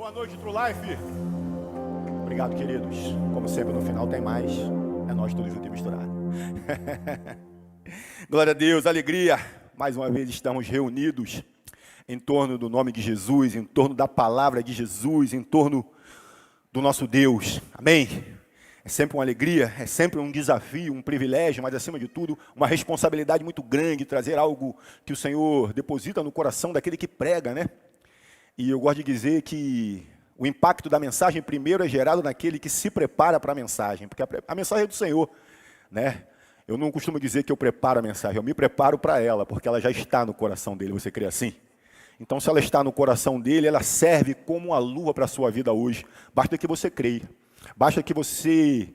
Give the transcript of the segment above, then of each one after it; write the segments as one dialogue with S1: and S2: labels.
S1: Boa noite, True Life. Obrigado, queridos. Como sempre, no final tem mais. É nós todos juntos e misturados. Glória a Deus, alegria. Mais uma vez estamos reunidos em torno do nome de Jesus, em torno da palavra de Jesus, em torno do nosso Deus. Amém? É sempre uma alegria, é sempre um desafio, um privilégio, mas acima de tudo, uma responsabilidade muito grande, trazer algo que o Senhor deposita no coração daquele que prega, né? E eu gosto de dizer que o impacto da mensagem primeiro é gerado naquele que se prepara para a mensagem, porque a mensagem é do Senhor, né? Eu não costumo dizer que eu preparo a mensagem, eu me preparo para ela, porque ela já está no coração dele, você crê assim? Então, se ela está no coração dele, ela serve como uma luva para a sua vida hoje. Basta que você creia, basta que você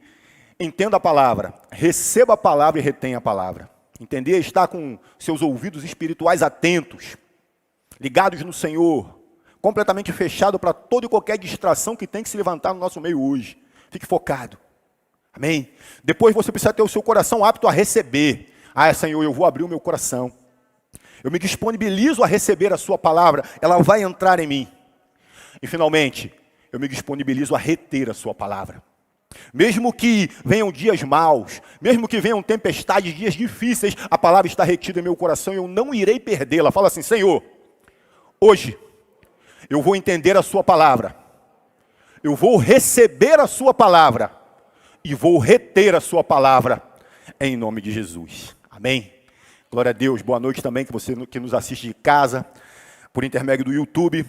S1: entenda a palavra, receba a palavra e retenha a palavra. Entender é estar com seus ouvidos espirituais atentos, ligados no Senhor, completamente fechado para toda e qualquer distração que tem que se levantar no nosso meio hoje. Fique focado. Amém? Depois você precisa ter o seu coração apto a receber. Ah, Senhor, eu vou abrir o meu coração. Eu me disponibilizo a receber a sua palavra. Ela vai entrar em mim. E finalmente, eu me disponibilizo a reter a sua palavra. Mesmo que venham dias maus, mesmo que venham tempestades, dias difíceis, a palavra está retida em meu coração e eu não irei perdê-la. Fala assim, Senhor, hoje eu vou entender a sua palavra, eu vou receber a sua palavra e vou reter a sua palavra em nome de Jesus. Amém? Glória a Deus. Boa noite também que você que nos assiste de casa, por intermédio do YouTube.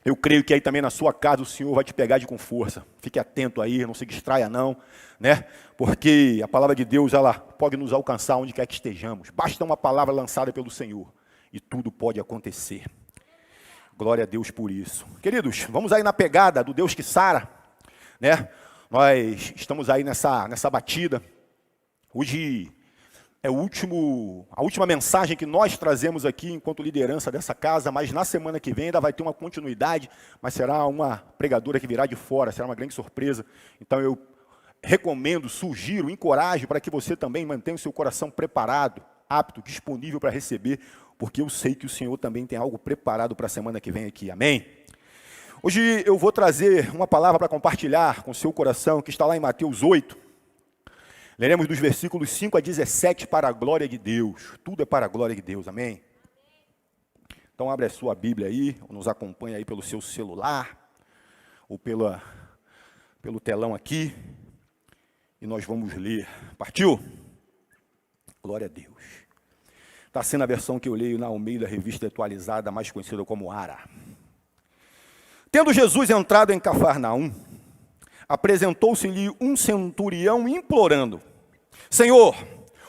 S1: Eu creio que aí também na sua casa o Senhor vai te pegar com força. Fique atento aí, não se distraia não, né? Porque a palavra de Deus, ela pode nos alcançar onde quer que estejamos. Basta uma palavra lançada pelo Senhor e tudo pode acontecer. Glória a Deus por isso. Queridos, vamos aí na pegada do Deus que sara, né? Nós estamos aí nessa batida. Hoje é a última mensagem que nós trazemos aqui enquanto liderança dessa casa, mas na semana que vem ainda vai ter uma continuidade, mas será uma pregadora que virá de fora, será uma grande surpresa. Então eu recomendo, sugiro, encorajo para que você também mantenha o seu coração preparado, apto, disponível para receber, porque eu sei que o Senhor também tem algo preparado para a semana que vem aqui, amém? Hoje eu vou trazer uma palavra para compartilhar com o seu coração, que está lá em Mateus 8. Leremos dos versículos 5 a 17 para a glória de Deus. Tudo é para a glória de Deus, amém? Então abre a sua Bíblia aí, ou nos acompanha aí pelo seu celular, ou pelo telão aqui, e nós vamos ler. Partiu? Glória a Deus. Está sendo a versão que eu leio na Almeida, revista atualizada, mais conhecida como ARA. Tendo Jesus entrado em Cafarnaum, apresentou-se-lhe um centurião implorando: Senhor,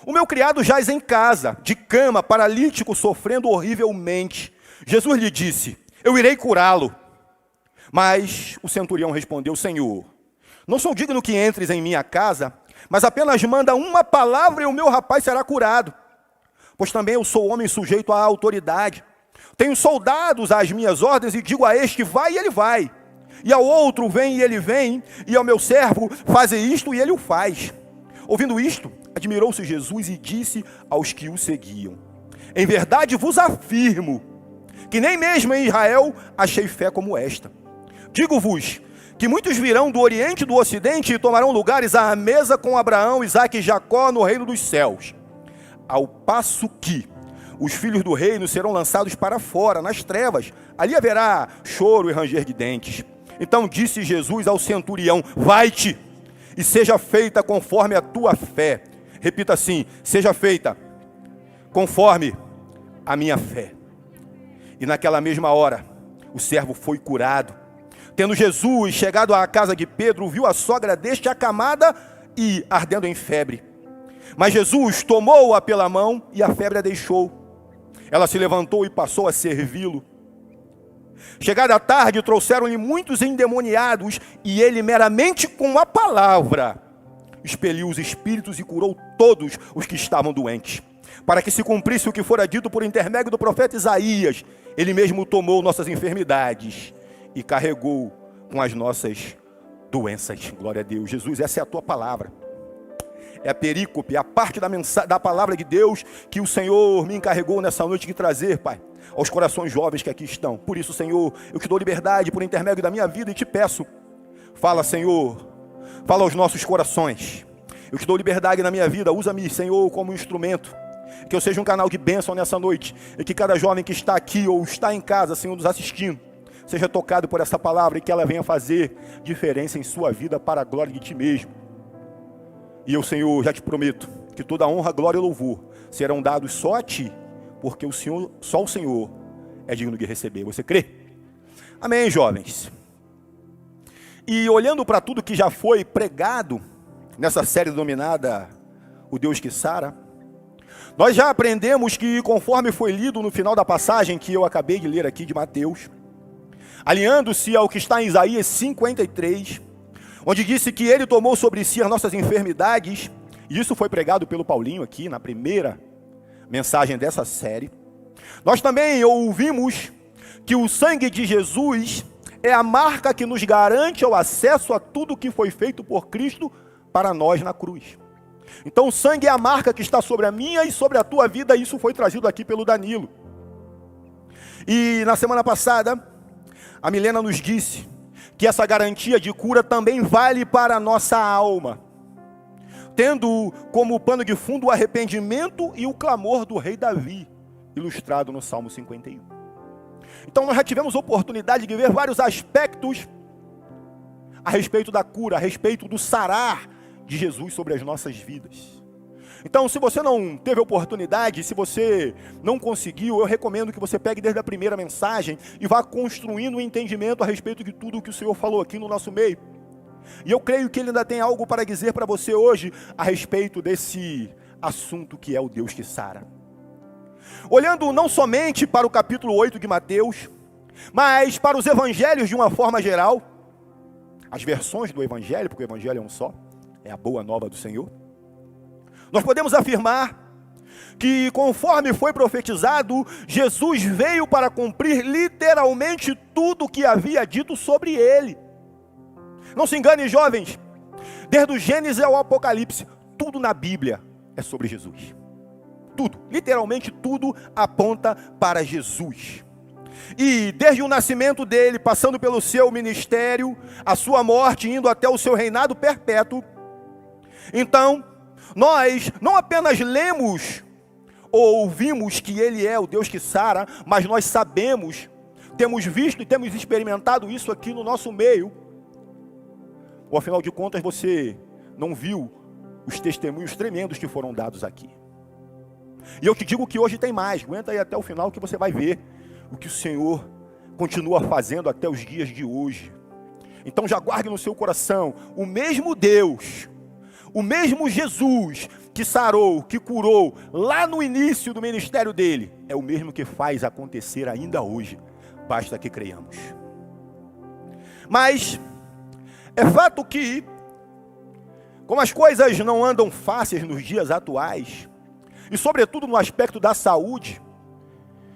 S1: o meu criado jaz em casa, de cama, paralítico, sofrendo horrivelmente. Jesus lhe disse: eu irei curá-lo. Mas o centurião respondeu: Senhor, não sou digno que entres em minha casa, mas apenas manda uma palavra e o meu rapaz será curado. Pois também eu sou homem sujeito à autoridade. Tenho soldados às minhas ordens e digo a este, vai e ele vai. E ao outro, vem e ele vem. E ao meu servo, faze isto e ele o faz. Ouvindo isto, admirou-se Jesus e disse aos que o seguiam: em verdade vos afirmo, que nem mesmo em Israel achei fé como esta. Digo-vos, que muitos virão do Oriente e do Ocidente e tomarão lugares à mesa com Abraão, Isaque e Jacó no reino dos céus. Ao passo que os filhos do reino serão lançados para fora, nas trevas. Ali haverá choro e ranger de dentes. Então disse Jesus ao centurião: vai-te, e seja feita conforme a tua fé. Repita assim: seja feita conforme a minha fé. E naquela mesma hora, o servo foi curado. Tendo Jesus chegado à casa de Pedro, viu a sogra deste acamada e ardendo em febre. Mas Jesus tomou-a pela mão e a febre a deixou. Ela se levantou e passou a servi-lo. Chegada a tarde, trouxeram-lhe muitos endemoniados, e ele meramente com a palavra expeliu os espíritos e curou todos os que estavam doentes. Para que se cumprisse o que fora dito por intermédio do profeta Isaías, ele mesmo tomou nossas enfermidades e carregou com as nossas doenças. Glória a Deus. Jesus, essa é a tua palavra. é a perícope, a parte da palavra de Deus que o Senhor me encarregou nessa noite de trazer, Pai, aos corações jovens que aqui estão. Por isso, Senhor, eu te dou liberdade por intermédio da minha vida e te peço, fala, Senhor, fala aos nossos corações. Eu te dou liberdade na minha vida, usa-me, Senhor, como instrumento. Que eu seja um canal de bênção nessa noite. E que cada jovem que está aqui ou está em casa, Senhor, nos assistindo, seja tocado por essa palavra e que ela venha fazer diferença em sua vida para a glória de Ti mesmo. E eu, Senhor, já te prometo que toda honra, glória e louvor serão dados só a Ti, porque o Senhor, só o Senhor é digno de receber. Você crê? Amém, jovens? E olhando para tudo que já foi pregado nessa série denominada O Deus que Sara, nós já aprendemos que, conforme foi lido no final da passagem que eu acabei de ler aqui de Mateus, alinhando-se ao que está em Isaías 53, onde disse que Ele tomou sobre si as nossas enfermidades, e isso foi pregado pelo Paulinho aqui na primeira mensagem dessa série. Nós também ouvimos que o sangue de Jesus é a marca que nos garante o acesso a tudo que foi feito por Cristo para nós na cruz. Então o sangue é a marca que está sobre a minha e sobre a tua vida, e isso foi trazido aqui pelo Danilo. E na semana passada, a Milena nos disse que essa garantia de cura também vale para a nossa alma, tendo como pano de fundo o arrependimento e o clamor do rei Davi, ilustrado no Salmo 51. Então nós já tivemos oportunidade de ver vários aspectos a respeito da cura, a respeito do sarar de Jesus sobre as nossas vidas. Então, se você não teve oportunidade, se você não conseguiu, eu recomendo que você pegue desde a primeira mensagem e vá construindo um entendimento a respeito de tudo o que o Senhor falou aqui no nosso meio. E eu creio que Ele ainda tem algo para dizer para você hoje a respeito desse assunto que é o Deus que sara. Olhando não somente para o capítulo 8 de Mateus, mas para os evangelhos de uma forma geral, as versões do evangelho, porque o evangelho é um só, é a boa nova do Senhor, nós podemos afirmar que, conforme foi profetizado, Jesus veio para cumprir literalmente tudo o que havia dito sobre Ele. Não se engane, jovens, desde o Gênesis ao Apocalipse, tudo na Bíblia é sobre Jesus. Tudo, literalmente tudo aponta para Jesus. E desde o nascimento dele, passando pelo seu ministério, a sua morte, indo até o seu reinado perpétuo, então, nós não apenas lemos ou ouvimos que Ele é o Deus que sara, mas nós sabemos, temos visto e temos experimentado isso aqui no nosso meio. Ou afinal de contas, você não viu os testemunhos tremendos que foram dados aqui. E eu te digo que hoje tem mais, aguenta aí até o final que você vai ver o que o Senhor continua fazendo até os dias de hoje. Então já guarde no seu coração, o mesmo Deus, o mesmo Jesus que sarou, que curou lá no início do ministério dele, é o mesmo que faz acontecer ainda hoje, basta que creiamos. Mas é fato que, como as coisas não andam fáceis nos dias atuais, e sobretudo no aspecto da saúde,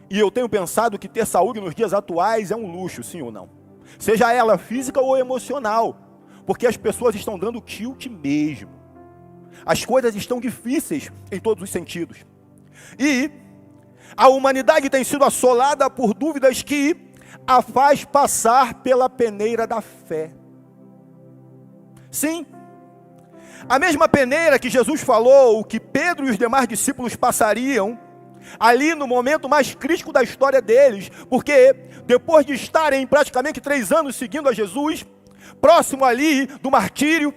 S1: e eu tenho pensado que ter saúde nos dias atuais é um luxo, sim ou não? Seja ela física ou emocional, porque as pessoas estão dando tilt mesmo. As coisas estão difíceis em todos os sentidos. E a humanidade tem sido assolada por dúvidas que a faz passar pela peneira da fé. Sim, a mesma peneira que Jesus falou que Pedro e os demais discípulos passariam ali no momento mais crítico da história deles, porque depois de estarem praticamente 3 anos seguindo a Jesus, próximo ali do martírio,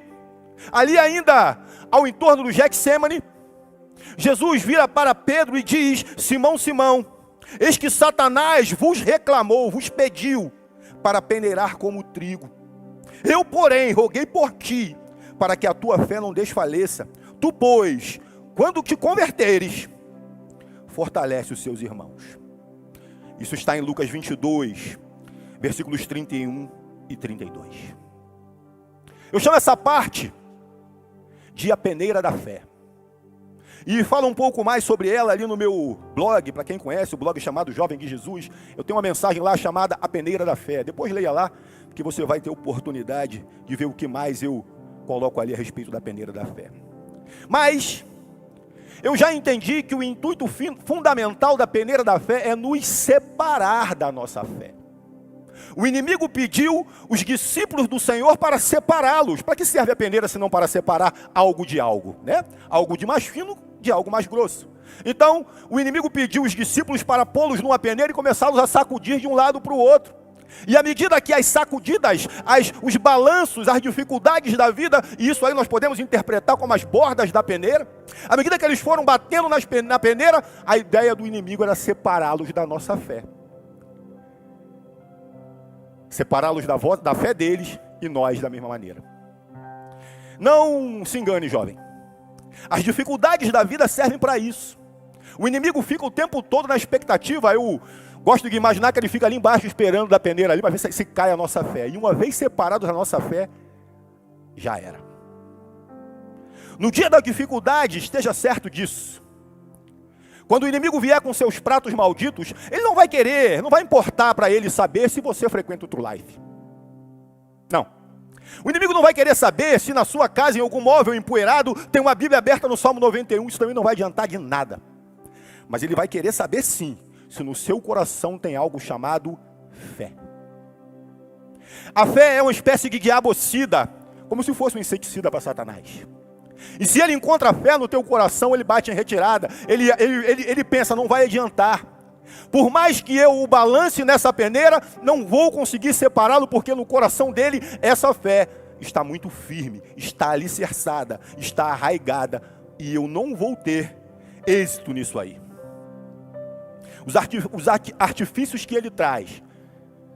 S1: ali ainda ao entorno do Getsêmani, Jesus vira para Pedro e diz: Simão, Simão, eis que Satanás vos reclamou, vos pediu para peneirar como trigo. Eu, porém, roguei por ti, para que a tua fé não desfaleça. Tu, pois, quando te converteres, fortalece os seus irmãos. Isso está em Lucas 22, versículos 31 e 32. Eu chamo essa parte de a peneira da fé. E falo um pouco mais sobre ela ali no meu blog, para quem conhece o blog chamado Jovem de Jesus. Eu tenho uma mensagem lá chamada A Peneira da Fé. Depois leia lá, que você vai ter oportunidade de ver o que mais eu coloco ali a respeito da peneira da fé. Mas eu já entendi que o intuito fundamental da peneira da fé é nos separar da nossa fé. O inimigo pediu os discípulos do Senhor para separá-los. Para que serve a peneira se não para separar algo de algo, né? Algo de mais fino de algo mais grosso. Então, o inimigo pediu os discípulos para pô-los numa peneira e começá-los a sacudir de um lado para o outro. E à medida que as sacudidas, os balanços, as dificuldades da vida, e isso aí nós podemos interpretar como as bordas da peneira, à medida que eles foram batendo na peneira, a ideia do inimigo era separá-los da nossa fé. Separá-los da fé deles e nós da mesma maneira. Não se engane, jovem. As dificuldades da vida servem para isso. O inimigo fica o tempo todo na expectativa. Eu gosto de imaginar que ele fica ali embaixo esperando da peneira ali para ver se cai a nossa fé. E uma vez separados da nossa fé, já era. No dia da dificuldade, esteja certo disso. Quando o inimigo vier com seus pratos malditos, ele não vai querer, não vai importar para ele saber se você frequenta o True Life. Não. O inimigo não vai querer saber se na sua casa, em algum móvel empoeirado, tem uma Bíblia aberta no Salmo 91. Isso também não vai adiantar de nada. Mas ele vai querer saber sim, se no seu coração tem algo chamado fé. A fé é uma espécie de diabocida, como se fosse um inseticida para Satanás. E se ele encontra fé no teu coração, ele bate em retirada. Ele pensa, não vai adiantar. Por mais que eu o balance nessa peneira, não vou conseguir separá-lo, porque no coração dele, essa fé está muito firme, está alicerçada, está arraigada, e eu não vou ter êxito nisso aí. Os artifícios que ele traz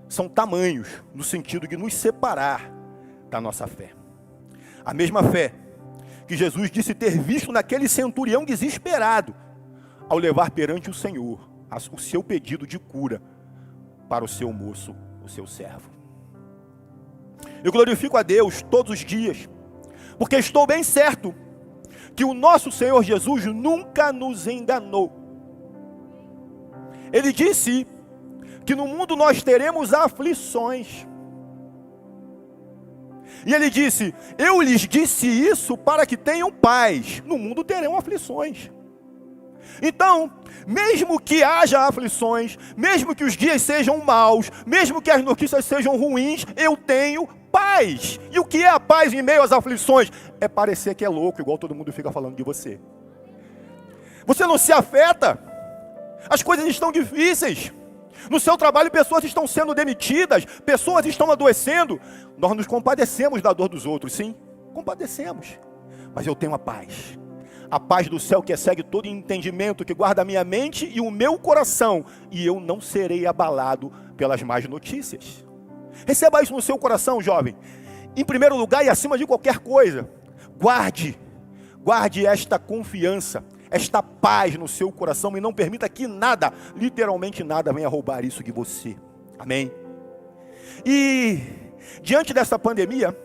S1: são tamanhos, no sentido de nos separar da nossa fé. A mesma fé que Jesus disse ter visto naquele centurião desesperado, ao levar perante o Senhor o seu pedido de cura para o seu moço, o seu servo. Eu glorifico a Deus todos os dias, porque estou bem certo que o nosso Senhor Jesus nunca nos enganou. Ele disse que no mundo nós teremos aflições. E ele disse, eu lhes disse isso para que tenham paz. No mundo terão aflições. Então, mesmo que haja aflições, mesmo que os dias sejam maus, mesmo que as notícias sejam ruins, eu tenho paz. E o que é a paz em meio às aflições? É parecer que é louco, igual todo mundo fica falando de você. Você não se afeta. As coisas estão difíceis. No seu trabalho, pessoas estão sendo demitidas, pessoas estão adoecendo. Nós nos compadecemos da dor dos outros, sim, compadecemos. Mas eu tenho a paz do céu que excede todo entendimento, que guarda a minha mente e o meu coração, e eu não serei abalado pelas más notícias. Receba isso no seu coração, jovem. Em primeiro lugar e acima de qualquer coisa, guarde esta confiança, esta paz no seu coração, e não permita que nada, literalmente nada, venha roubar isso de você. Amém? E diante dessa pandemia,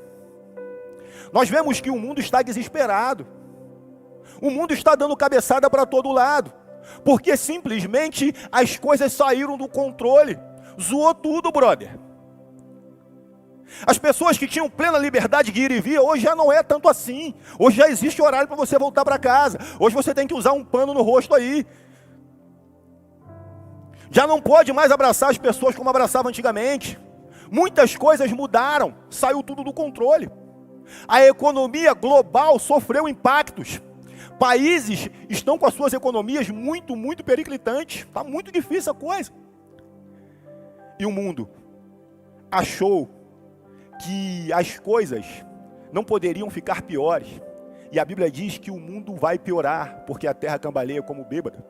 S1: nós vemos que o mundo está desesperado. O mundo está dando cabeçada para todo lado, porque simplesmente as coisas saíram do controle. Zoou tudo, brother. As pessoas que tinham plena liberdade de ir e vir, hoje já não é tanto assim. Hoje já existe horário para você voltar para casa. Hoje você tem que usar um pano no rosto aí. Já não pode mais abraçar as pessoas como abraçava antigamente. Muitas coisas mudaram, saiu tudo do controle. A economia global sofreu impactos. Países estão com as suas economias muito, muito periclitantes. Está muito difícil a coisa. E o mundo achou que as coisas não poderiam ficar piores. E a Bíblia diz que o mundo vai piorar, porque a terra cambaleia como bêbada.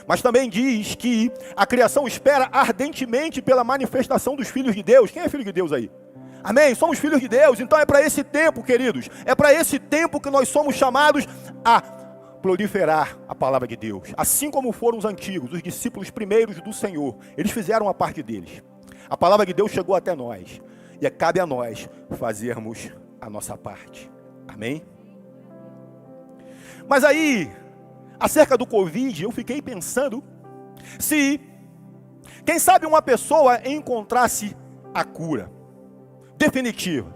S1: Mas também diz que a criação espera ardentemente pela manifestação dos filhos de Deus. Quem é filho de Deus aí? Amém? Somos filhos de Deus. Então é para esse tempo, queridos, é para esse tempo que nós somos chamados a proliferar a palavra de Deus. Assim como foram os antigos, os discípulos primeiros do Senhor. Eles fizeram a parte deles. A palavra de Deus chegou até nós. E cabe a nós fazermos a nossa parte. Amém? Mas aí, acerca do Covid, eu fiquei pensando se, quem sabe, uma pessoa encontrasse a cura definitiva.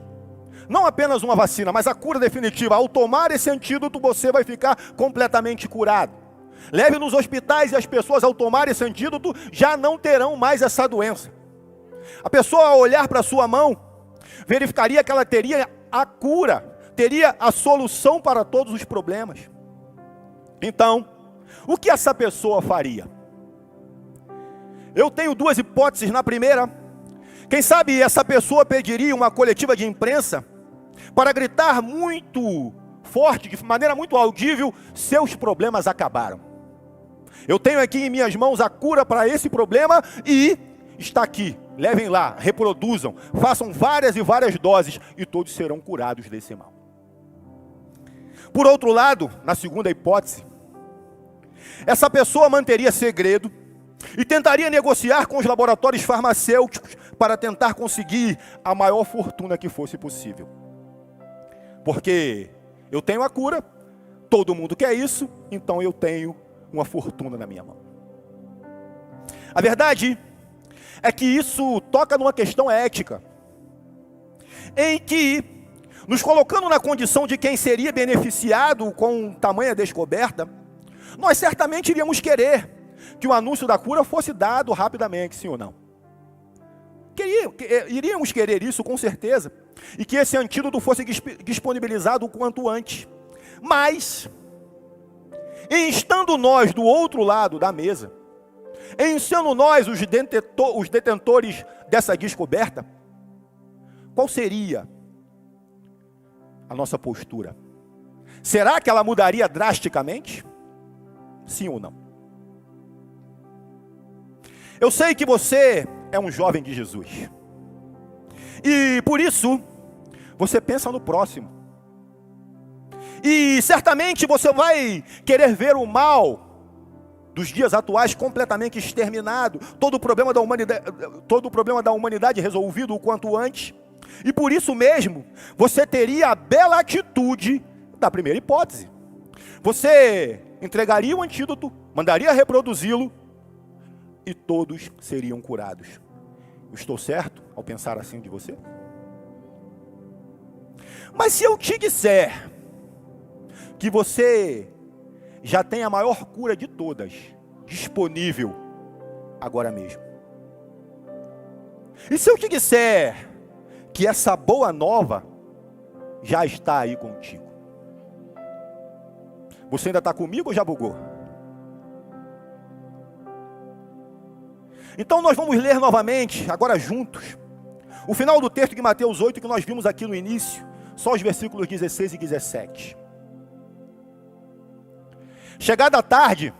S1: Não apenas uma vacina, mas a cura definitiva. Ao tomar esse antídoto, você vai ficar completamente curado. Leve nos hospitais e as pessoas, ao tomar esse antídoto, já não terão mais essa doença. A pessoa, ao olhar para a sua mão, verificaria que ela teria a cura, teria a solução para todos os problemas. Então, o que essa pessoa faria? Eu tenho duas hipóteses. Na primeira, quem sabe essa pessoa pediria uma coletiva de imprensa para gritar muito forte, de maneira muito audível: seus problemas acabaram. Eu tenho aqui em minhas mãos a cura para esse problema e está aqui. Levem lá, reproduzam, façam várias e várias doses e todos serão curados desse mal. Por outro lado, na segunda hipótese, essa pessoa manteria segredo e tentaria negociar com os laboratórios farmacêuticos para tentar conseguir a maior fortuna que fosse possível. Porque eu tenho a cura, todo mundo quer isso, então eu tenho uma fortuna na minha mão. A verdade é que isso toca numa questão ética, em que, nos colocando na condição de quem seria beneficiado com tamanha descoberta, nós certamente iríamos querer que o anúncio da cura fosse dado rapidamente, sim ou não? Iríamos querer isso com certeza, e que esse antídoto fosse disponibilizado o quanto antes. Mas, em estando nós do outro lado da mesa, em sendo nós os detentores dessa descoberta, qual seria a nossa postura? Será que ela mudaria drasticamente? Sim ou não? Eu sei que você é um jovem de Jesus, e por isso você pensa no próximo, e certamente você vai querer ver o mal dos dias atuais completamente exterminado, todo o problema da humanidade resolvido o quanto antes. E por isso mesmo, você teria a bela atitude da primeira hipótese. Você entregaria o antídoto, mandaria reproduzi-lo, e todos seriam curados. Eu estou certo ao pensar assim de você? Mas se eu te disser que você já tem a maior cura de todas disponível agora mesmo, e se eu te disser que essa boa nova já está aí contigo, você ainda está comigo ou já bugou? Então nós vamos ler novamente, agora juntos, o final do texto de Mateus 8, que nós vimos aqui no início, só os versículos 16 e 17. Chegada a tarde,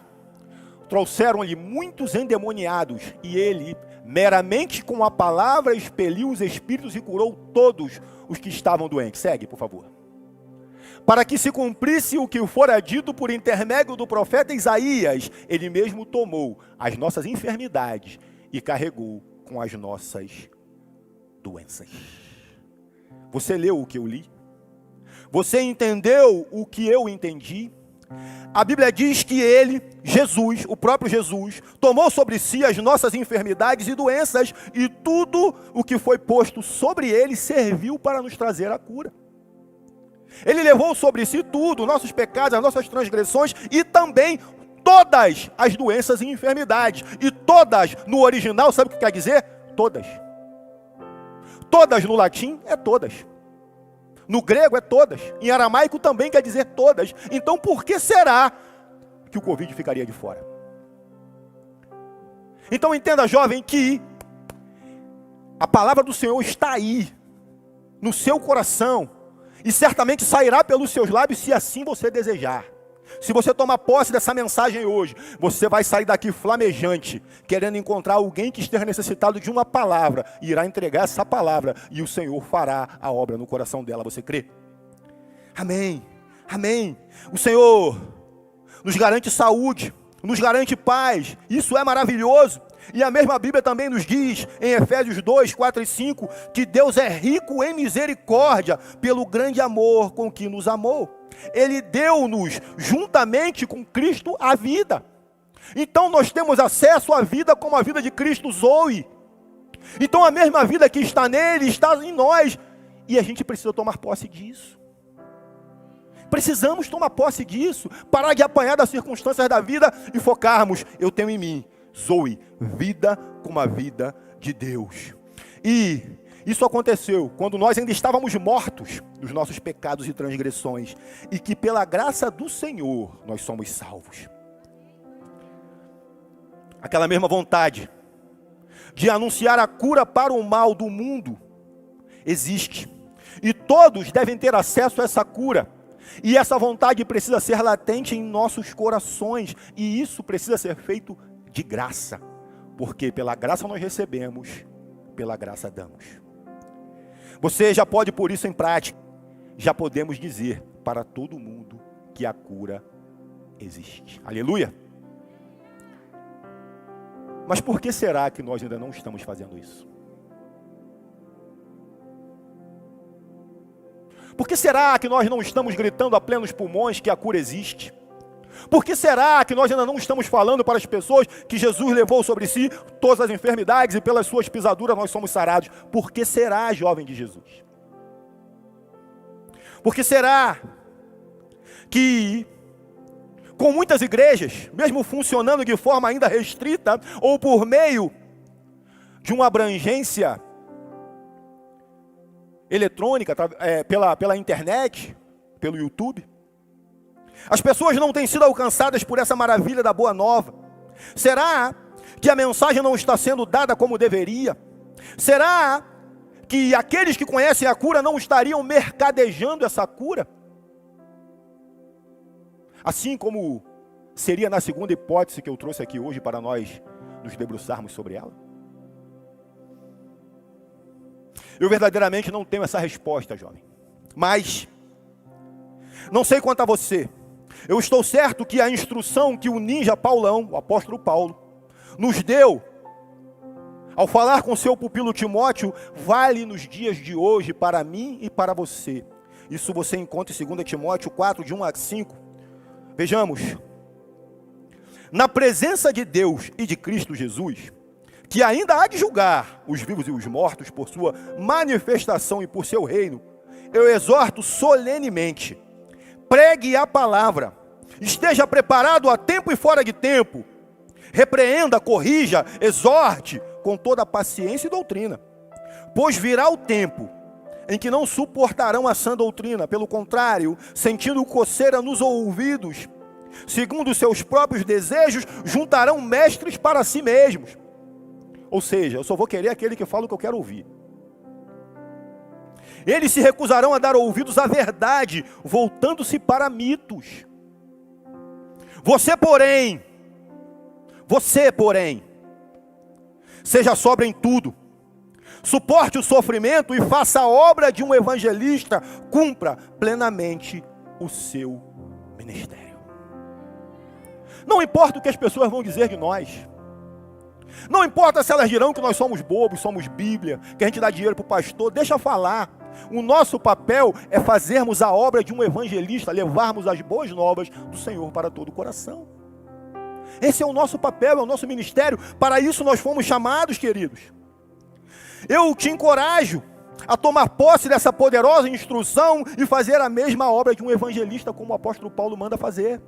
S1: trouxeram-lhe muitos endemoniados, e ele, meramente com a palavra, expeliu os espíritos e curou todos os que estavam doentes. Segue, por favor. Para que se cumprisse o que fora dito por intermédio do profeta Isaías, ele mesmo tomou as nossas enfermidades e carregou com as nossas doenças. Você leu o que eu li? Você entendeu o que eu entendi? A Bíblia diz que ele, Jesus, o próprio Jesus, tomou sobre si as nossas enfermidades e doenças, e tudo o que foi posto sobre ele serviu para nos trazer a cura. Ele levou sobre si tudo, nossos pecados, as nossas transgressões, e também todas as doenças e enfermidades. E todas, no original, sabe o que quer dizer? Todas. Todas no latim é todas. No grego é todas. Em aramaico também quer dizer todas. Então por que será que o Covid ficaria de fora? Então entenda, jovem, que a palavra do Senhor está aí, no seu coração, e certamente sairá pelos seus lábios, se assim você desejar. Se você tomar posse dessa mensagem hoje, você vai sair daqui flamejante, querendo encontrar alguém que esteja necessitado de uma palavra, e irá entregar essa palavra, e o Senhor fará a obra no coração dela. Você crê? Amém, amém. O Senhor nos garante saúde, nos garante paz, isso é maravilhoso. E a mesma Bíblia também nos diz, em Efésios 2, 4 e 5, que Deus é rico em misericórdia, pelo grande amor com que nos amou. Ele deu-nos, juntamente com Cristo, a vida. Então nós temos acesso à vida como a vida de Cristo Zoe. Então a mesma vida que está nele, está em nós. E a gente precisa tomar posse disso. Precisamos tomar posse disso, parar de apanhar das circunstâncias da vida e focarmos, eu tenho em mim, Zoe, vida como a vida de Deus. E isso aconteceu quando nós ainda estávamos mortos dos nossos pecados e transgressões, e que pela graça do Senhor nós somos salvos. Aquela mesma vontade de anunciar a cura para o mal do mundo existe, e todos devem ter acesso a essa cura. E essa vontade precisa ser latente em nossos corações. E isso precisa ser feito de graça. Porque pela graça nós recebemos, pela graça damos. Você já pode pôr isso em prática. Já podemos dizer para todo mundo que a cura existe. Aleluia! Mas por que será que nós ainda não estamos fazendo isso? Por que será que nós não estamos gritando a plenos pulmões que a cura existe? Por que será que nós ainda não estamos falando para as pessoas que Jesus levou sobre si todas as enfermidades e pelas suas pisaduras nós somos sarados? Por que será, jovem de Jesus? Por que será que com muitas igrejas, mesmo funcionando de forma ainda restrita, ou por meio de uma abrangência eletrônica, pela internet, pelo YouTube, as pessoas não têm sido alcançadas por essa maravilha da boa nova? Será que a mensagem não está sendo dada como deveria? Será que aqueles que conhecem a cura não estariam mercadejando essa cura? Assim como seria na segunda hipótese que eu trouxe aqui hoje para nós nos debruçarmos sobre ela? Eu verdadeiramente não tenho essa resposta, jovem. Mas, não sei quanto a você, eu estou certo que a instrução que o ninja Paulão, o apóstolo Paulo, nos deu, ao falar com seu pupilo Timóteo, vale nos dias de hoje para mim e para você. Isso você encontra em 2 Timóteo 4, de 1 a 5. Vejamos. Na presença de Deus e de Cristo Jesus, que ainda há de julgar os vivos e os mortos por sua manifestação e por seu reino, eu exorto solenemente, pregue a palavra, esteja preparado a tempo e fora de tempo, repreenda, corrija, exorte com toda paciência e doutrina, pois virá o tempo em que não suportarão a sã doutrina, pelo contrário, sentindo coceira nos ouvidos, segundo os seus próprios desejos, juntarão mestres para si mesmos. Ou seja, eu só vou querer aquele que fala o que eu quero ouvir. Eles se recusarão a dar ouvidos à verdade, voltando-se para mitos. Você, porém, seja sóbrio em tudo, suporte o sofrimento e faça a obra de um evangelista, cumpra plenamente o seu ministério. Não importa o que as pessoas vão dizer de nós. Não importa se elas dirão que nós somos bobos, somos Bíblia, que a gente dá dinheiro para o pastor, deixa falar. O nosso papel é fazermos a obra de um evangelista, levarmos as boas novas do Senhor para todo o coração. Esse é o nosso papel, é o nosso ministério. Para isso nós fomos chamados, queridos. Eu te encorajo a tomar posse dessa poderosa instrução e fazer a mesma obra de um evangelista, como o apóstolo Paulo manda fazer.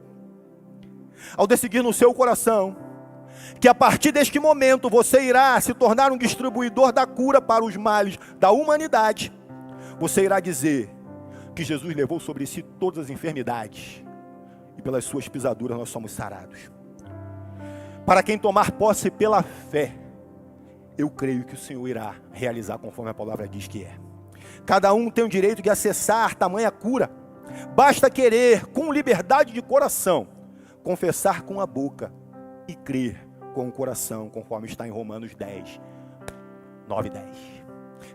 S1: Ao decidir no seu coração que a partir deste momento você irá se tornar um distribuidor da cura para os males da humanidade, você irá dizer que Jesus levou sobre si todas as enfermidades e pelas suas pisaduras nós somos sarados. Para quem tomar posse pela fé, eu creio que o Senhor irá realizar conforme a palavra diz que é. Cada um tem o direito de acessar tamanha cura. Basta querer com liberdade de coração, confessar com a boca e crer com o coração, conforme está em Romanos 10, 9 e 10.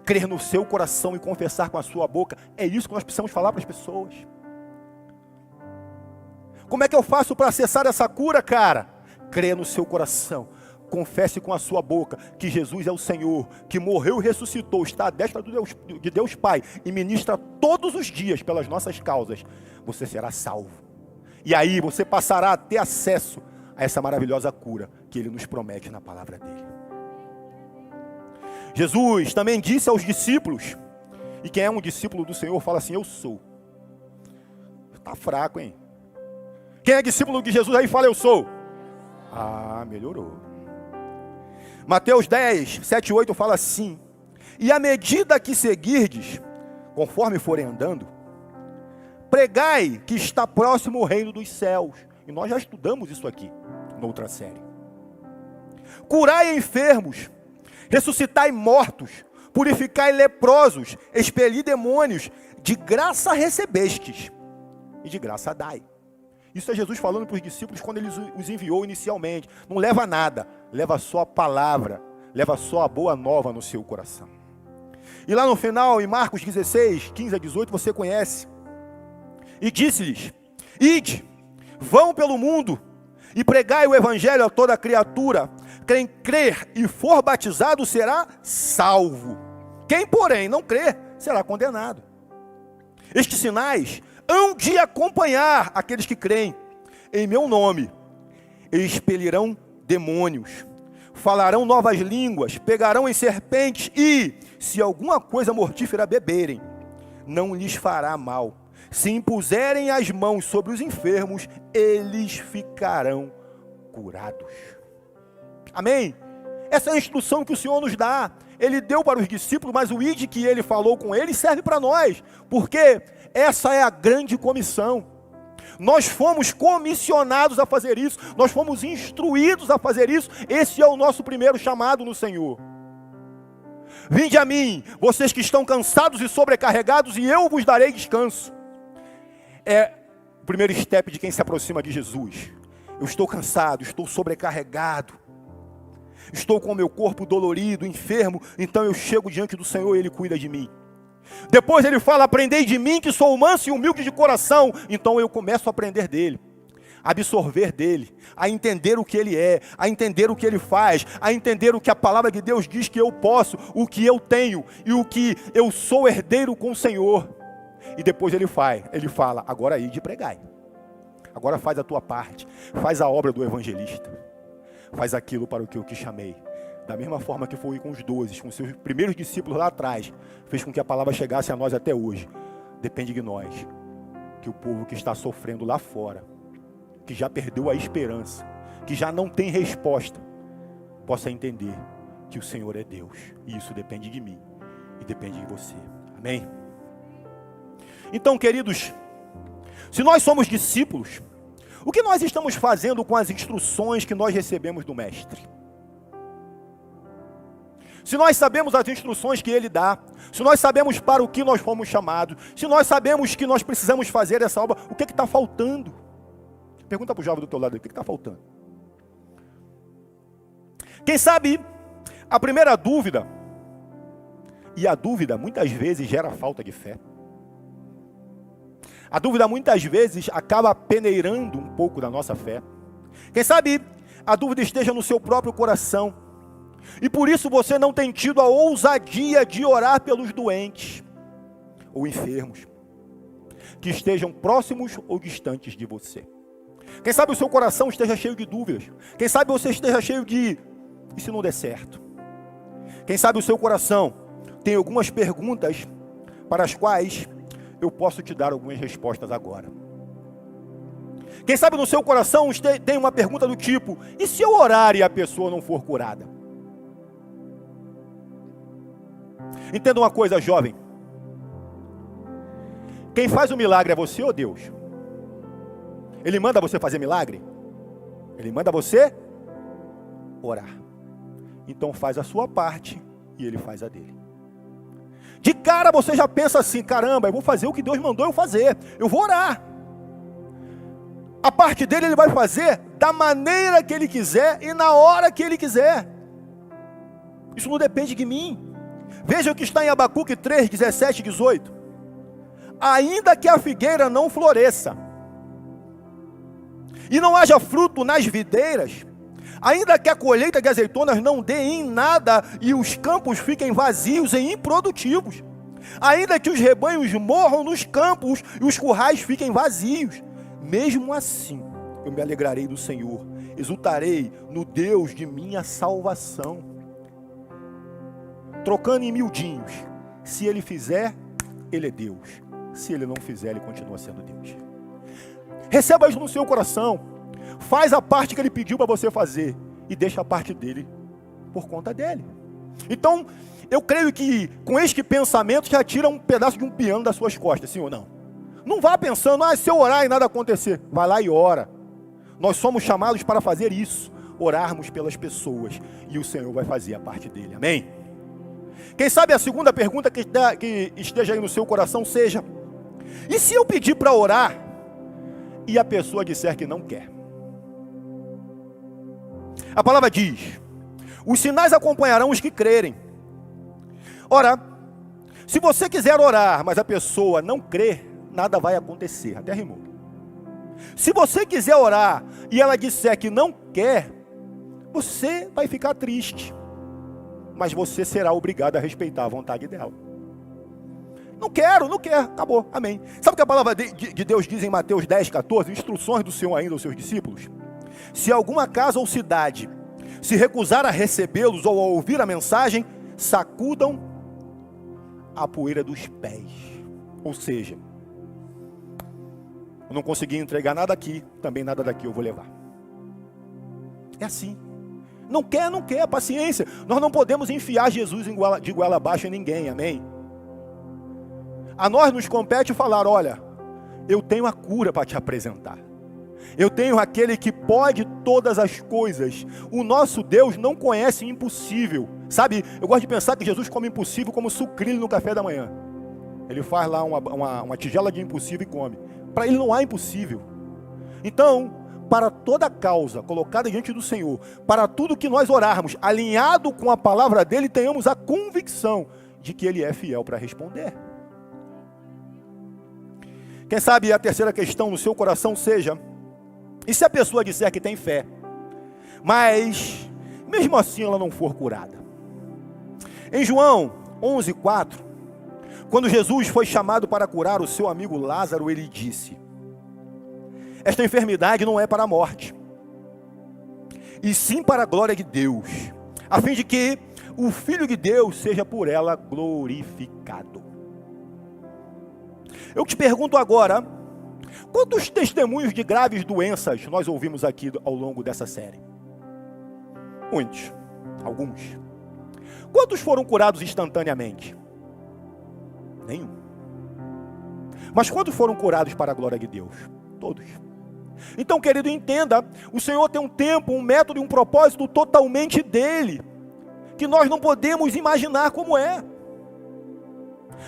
S1: Crer no seu coração e confessar com a sua boca, é isso que nós precisamos falar para as pessoas. Como é que eu faço para acessar essa cura, cara? Creia no seu coração, confesse com a sua boca que Jesus é o Senhor, que morreu e ressuscitou, está à destra de Deus Pai e ministra todos os dias pelas nossas causas. Você será salvo. E aí você passará a ter acesso a essa maravilhosa cura que Ele nos promete na palavra dEle. Jesus também disse aos discípulos E quem é um discípulo do Senhor fala assim, eu sou. Está fraco, hein? Quem é discípulo de Jesus aí fala, eu sou. Ah, melhorou. Mateus 10, 7 e 8 fala assim, e à medida que seguirdes, conforme forem andando, pregai que está próximo o reino dos céus. E nós já estudamos isso aqui, noutra série. Curai enfermos, ressuscitai mortos, purificai leprosos, expeli demônios, de graça recebestes, e de graça dai. Isso é Jesus falando para os discípulos quando ele os enviou inicialmente. Não leva nada, leva só a palavra, leva só a boa nova no seu coração. E lá no final, em Marcos 16, 15 a 18, você conhece. E disse-lhes, ide, vão pelo mundo e pregai o evangelho a toda criatura. Quem crer e for batizado será salvo. Quem, porém, não crer, será condenado. Estes sinais hão de acompanhar aqueles que creem. Em meu nome, expelirão demônios, falarão novas línguas, pegarão em serpentes e, se alguma coisa mortífera beberem, não lhes fará mal. Se impuserem as mãos sobre os enfermos, eles ficarão curados. Amém? Essa é a instrução que o Senhor nos dá. Ele deu para os discípulos, mas o ide que ele falou com eles serve para nós. Porque essa é a grande comissão. Nós fomos comissionados a fazer isso. Nós fomos instruídos a fazer isso. Esse é o nosso primeiro chamado no Senhor. Vinde a mim, vocês que estão cansados e sobrecarregados, e eu vos darei descanso. É o primeiro step de quem se aproxima de Jesus. Eu estou cansado, estou sobrecarregado, estou com o meu corpo dolorido, enfermo, então eu chego diante do Senhor e Ele cuida de mim. Depois Ele fala, aprendei de mim que sou manso e humilde de coração. Então eu começo a aprender dEle, a absorver dEle, a entender o que Ele é, a entender o que Ele faz, a entender o que a palavra de Deus diz que eu posso, o que eu tenho e o que eu sou herdeiro com o Senhor. E depois Ele fala, agora ide e pregai. Agora faz a tua parte, faz a obra do evangelista. Faz aquilo para o que eu te chamei. Da mesma forma que foi com os 12, com seus primeiros discípulos lá atrás, fez com que a palavra chegasse a nós até hoje. Depende de nós, que o povo que está sofrendo lá fora, que já perdeu a esperança, que já não tem resposta, possa entender que o Senhor é Deus. E isso depende de mim e depende de você. Amém? Então, queridos, se nós somos discípulos, o que nós estamos fazendo com as instruções que nós recebemos do Mestre? Se nós sabemos as instruções que Ele dá, se nós sabemos para o que nós fomos chamados, se nós sabemos que nós precisamos fazer essa obra, o que está faltando? Pergunta para o jovem do teu lado, o que está faltando? Quem sabe a primeira dúvida, e a dúvida muitas vezes gera falta de fé. A dúvida muitas vezes acaba peneirando um pouco da nossa fé. Quem sabe a dúvida esteja no seu próprio coração. E por isso você não tem tido a ousadia de orar pelos doentes ou enfermos, que estejam próximos ou distantes de você. Quem sabe o seu coração esteja cheio de dúvidas. Quem sabe você esteja cheio de, e se não der certo? Quem sabe o seu coração tem algumas perguntas para as quais eu posso te dar algumas respostas agora. Quem sabe no seu coração tem uma pergunta do tipo, e se eu orar e a pessoa não for curada? Entenda uma coisa, jovem. Quem faz o milagre é você ou Deus? Ele manda você fazer milagre? Ele manda você orar. Então faz a sua parte e Ele faz a dele. De cara você já pensa assim, caramba, eu vou fazer o que Deus mandou eu fazer. Eu vou orar. A parte dele Ele vai fazer da maneira que Ele quiser e na hora que Ele quiser. Isso não depende de mim. Veja o que está em Abacuque 3, 17 e 18. Ainda que a figueira não floresça, e não haja fruto nas videiras, ainda que a colheita de azeitonas não dê em nada, e os campos fiquem vazios e improdutivos, ainda que os rebanhos morram nos campos, e os currais fiquem vazios, mesmo assim, eu me alegrarei do Senhor, exultarei no Deus de minha salvação. Trocando em miudinhos, se Ele fizer, Ele é Deus. Se Ele não fizer, Ele continua sendo Deus. Receba isso no seu coração. Faz a parte que Ele pediu para você fazer e deixa a parte dele por conta dele. Então, eu creio que com este pensamento já tira um pedaço de um piano das suas costas, sim ou não? Não vá pensando, se eu orar e nada acontecer. Vai lá e ora. Nós somos chamados para fazer isso, orarmos pelas pessoas, e o Senhor vai fazer a parte dele, amém? Quem sabe a segunda pergunta que esteja aí no seu coração seja: e se eu pedir para orar e a pessoa disser que não quer? A palavra diz: os sinais acompanharão os que crerem. Ora, se você quiser orar, mas a pessoa não crer, nada vai acontecer. Até rimou. Se você quiser orar e ela disser que não quer, você vai ficar triste, mas você será obrigado a respeitar a vontade dela. Não quero, acabou, amém. Sabe o que a palavra de Deus diz em Mateus 10, 14? Instruções do Senhor ainda aos seus discípulos. Se alguma casa ou cidade se recusar a recebê-los ou a ouvir a mensagem, sacudam a poeira dos pés. Ou seja, eu não consegui entregar nada aqui, também nada daqui eu vou levar. É assim. Não quer, paciência. Nós não podemos enfiar Jesus de goela abaixo em ninguém, amém? A nós nos compete falar: olha, eu tenho a cura para te apresentar. Eu tenho aquele que pode todas as coisas. O nosso Deus não conhece impossível. Sabe, eu gosto de pensar que Jesus come impossível como sucrilho no café da manhã. Ele faz lá uma tigela de impossível e come. Para ele não há impossível. Então, para toda causa colocada diante do Senhor, para tudo que nós orarmos, alinhado com a palavra dele, tenhamos a convicção de que ele é fiel para responder. Quem sabe a terceira questão no seu coração seja: e se a pessoa disser que tem fé, mas mesmo assim ela não for curada? Em João 11:4, quando Jesus foi chamado para curar o seu amigo Lázaro, ele disse: esta enfermidade não é para a morte, e sim para a glória de Deus, a fim de que o Filho de Deus seja por ela glorificado. Eu te pergunto agora: quantos testemunhos de graves doenças nós ouvimos aqui ao longo dessa série? Muitos, alguns. Quantos foram curados instantaneamente? Nenhum. Mas quantos foram curados para a glória de Deus? Todos. Então, querido, entenda, o Senhor tem um tempo, um método e um propósito totalmente dele, que nós não podemos imaginar como é.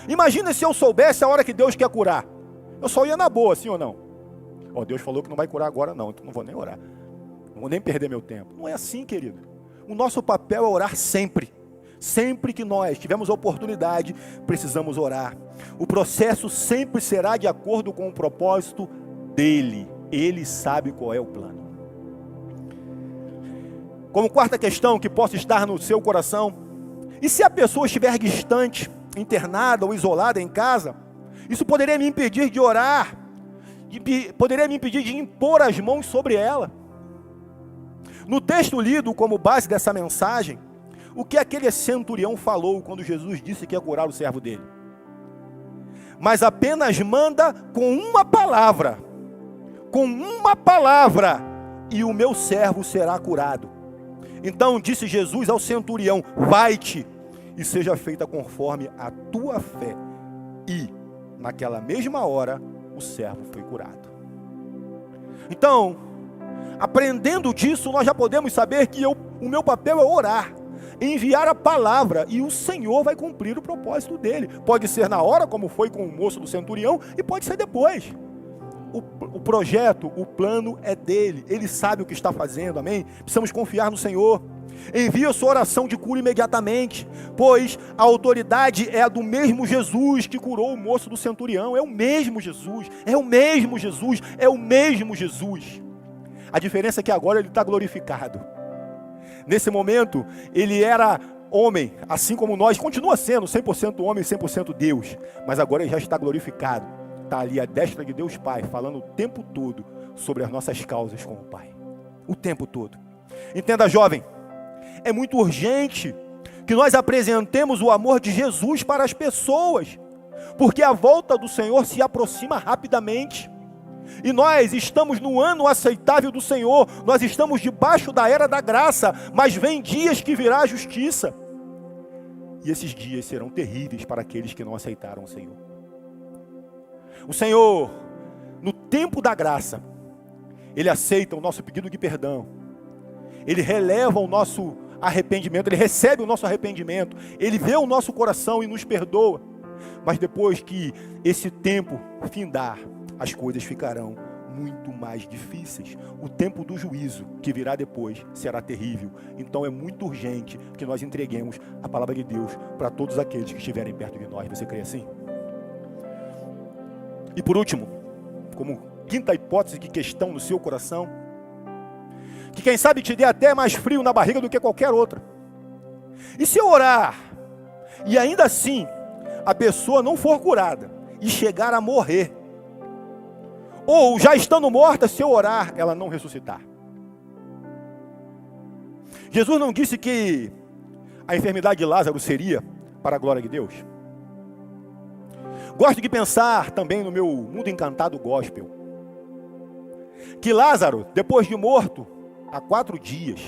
S1: Imagina se eu soubesse a hora que Deus quer curar. Eu só ia na boa, sim ou não? Deus falou que não vai curar agora não, então não vou nem orar. Não vou nem perder meu tempo. Não é assim, querido. O nosso papel é orar sempre. Sempre que nós tivermos a oportunidade, precisamos orar. O processo sempre será de acordo com o propósito dele. Ele sabe qual é o plano. Como quarta questão que possa estar no seu coração: e se a pessoa estiver distante, internada ou isolada em casa, isso poderia me impedir de orar, poderia me impedir de impor as mãos sobre ela. No texto lido como base dessa mensagem, o que aquele centurião falou quando Jesus disse que ia curar o servo dele? Mas apenas manda com uma palavra, e o meu servo será curado. Então disse Jesus ao centurião: vai-te e seja feita conforme a tua fé. E naquela mesma hora o servo foi curado. Então, aprendendo disso, nós já podemos saber que o meu papel é orar, enviar a palavra, e o Senhor vai cumprir o propósito dele. Pode ser na hora, como foi com o moço do centurião, e pode ser depois. O projeto, o plano é dele. Ele sabe o que está fazendo, amém? Precisamos confiar no Senhor. Envie a sua oração de cura imediatamente, pois a autoridade é a do mesmo Jesus que curou o moço do centurião. É o mesmo Jesus, é o mesmo Jesus, é o mesmo Jesus. A diferença é que agora ele está glorificado. Nesse momento, ele era homem, assim como nós, continua sendo 100% homem e 100% Deus, mas agora ele já está glorificado. Está ali à destra de Deus Pai, falando o tempo todo sobre as nossas causas com o Pai. O tempo todo. Entenda, jovem, é muito urgente que nós apresentemos o amor de Jesus para as pessoas. porque a volta do Senhor se aproxima rapidamente. E nós estamos no ano aceitável do Senhor, nós estamos debaixo da era da graça, mas vem dias que virá a justiça. E esses dias serão terríveis para aqueles que não aceitaram o Senhor. O Senhor, no tempo da graça, Ele aceita o nosso pedido de perdão. Ele releva o nosso arrependimento, Ele recebe o nosso arrependimento. Ele vê o nosso coração e nos perdoa. Mas depois que esse tempo findar, as coisas ficarão muito mais difíceis. O tempo do juízo que virá depois será terrível. Então é muito urgente que nós entreguemos a palavra de Deus para todos aqueles que estiverem perto de nós. Você crê assim? E por último, como quinta hipótese de questão no seu coração, que quem sabe te dê até mais frio na barriga do que qualquer outra. E se eu orar e ainda assim a pessoa não for curada e chegar a morrer, ou já estando morta, se eu orar, ela não ressuscitar? Jesus não disse que a enfermidade de Lázaro seria para a glória de Deus? Gosto de pensar também no meu mundo encantado gospel, que Lázaro, depois de morto, há 4 dias,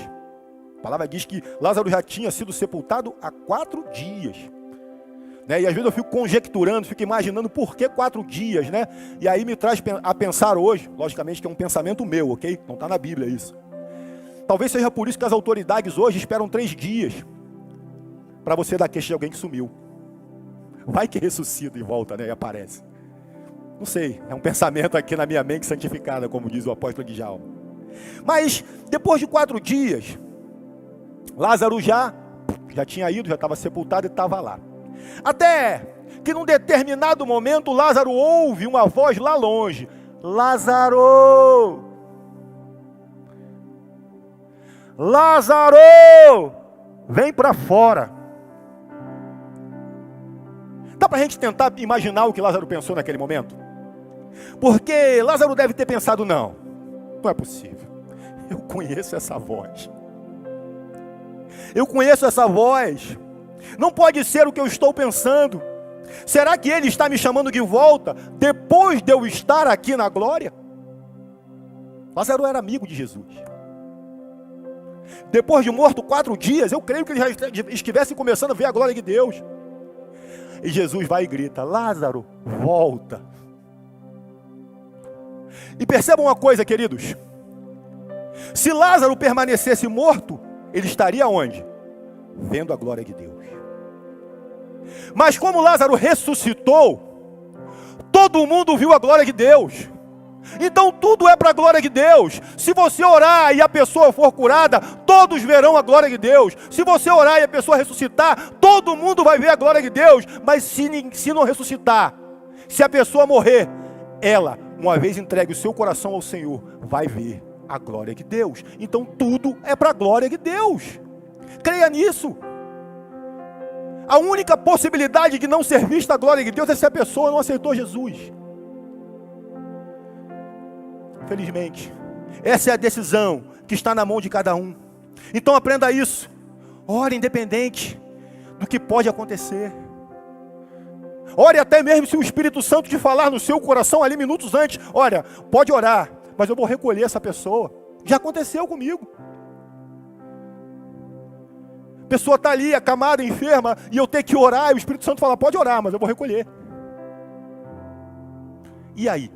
S1: a palavra diz que Lázaro já tinha sido sepultado há 4 dias. E às vezes eu fico conjecturando, fico imaginando por que 4 dias, né? E aí me traz a pensar hoje, logicamente que é um pensamento meu, ok? Não está na Bíblia isso. Talvez seja por isso que as autoridades hoje esperam 3 dias para você dar queixa de alguém que sumiu. Vai que ressuscita e volta, né? E aparece. Não sei, é um pensamento aqui na minha mente santificada, como diz o apóstolo Djalma. Mas depois de 4 dias, Lázaro já tinha ido, já estava sepultado e estava lá. Até que num determinado momento Lázaro ouve uma voz lá longe: Lázaro! Lázaro! Vem para fora. Dá para a gente tentar imaginar o que Lázaro pensou naquele momento? Porque Lázaro deve ter pensado: não é possível, eu conheço essa voz. Eu conheço essa voz. Não pode ser o que eu estou pensando. Será que ele está me chamando de volta depois de eu estar aqui na glória? Lázaro era amigo de Jesus. Depois de morto 4 dias, eu creio que ele já estivesse começando a ver a glória de Deus. E Jesus vai e grita: Lázaro, volta. E percebam uma coisa, queridos. Se Lázaro permanecesse morto, ele estaria onde? Vendo a glória de Deus. Mas como Lázaro ressuscitou, todo mundo viu a glória de Deus. Então tudo é para a glória de Deus. Se você orar e a pessoa for curada, todos verão a glória de Deus. Se você orar e a pessoa ressuscitar, todo mundo vai ver a glória de Deus. Mas se não ressuscitar, se a pessoa morrer, ela, uma vez entregue o seu coração ao Senhor, vai ver a glória de Deus. Então tudo é para a glória de Deus. Creia nisso. A única possibilidade de não ser vista a glória de Deus é se a pessoa não aceitou Jesus. Infelizmente, essa é a decisão que está na mão de cada um. Então aprenda isso. Ore independente do que pode acontecer. Ore até mesmo se o Espírito Santo te falar no seu coração ali minutos antes: olha, pode orar, mas eu vou recolher essa pessoa. Já aconteceu comigo. A pessoa está ali, acamada, enferma, e eu tenho que orar, e o Espírito Santo fala: pode orar, mas eu vou recolher. E aí?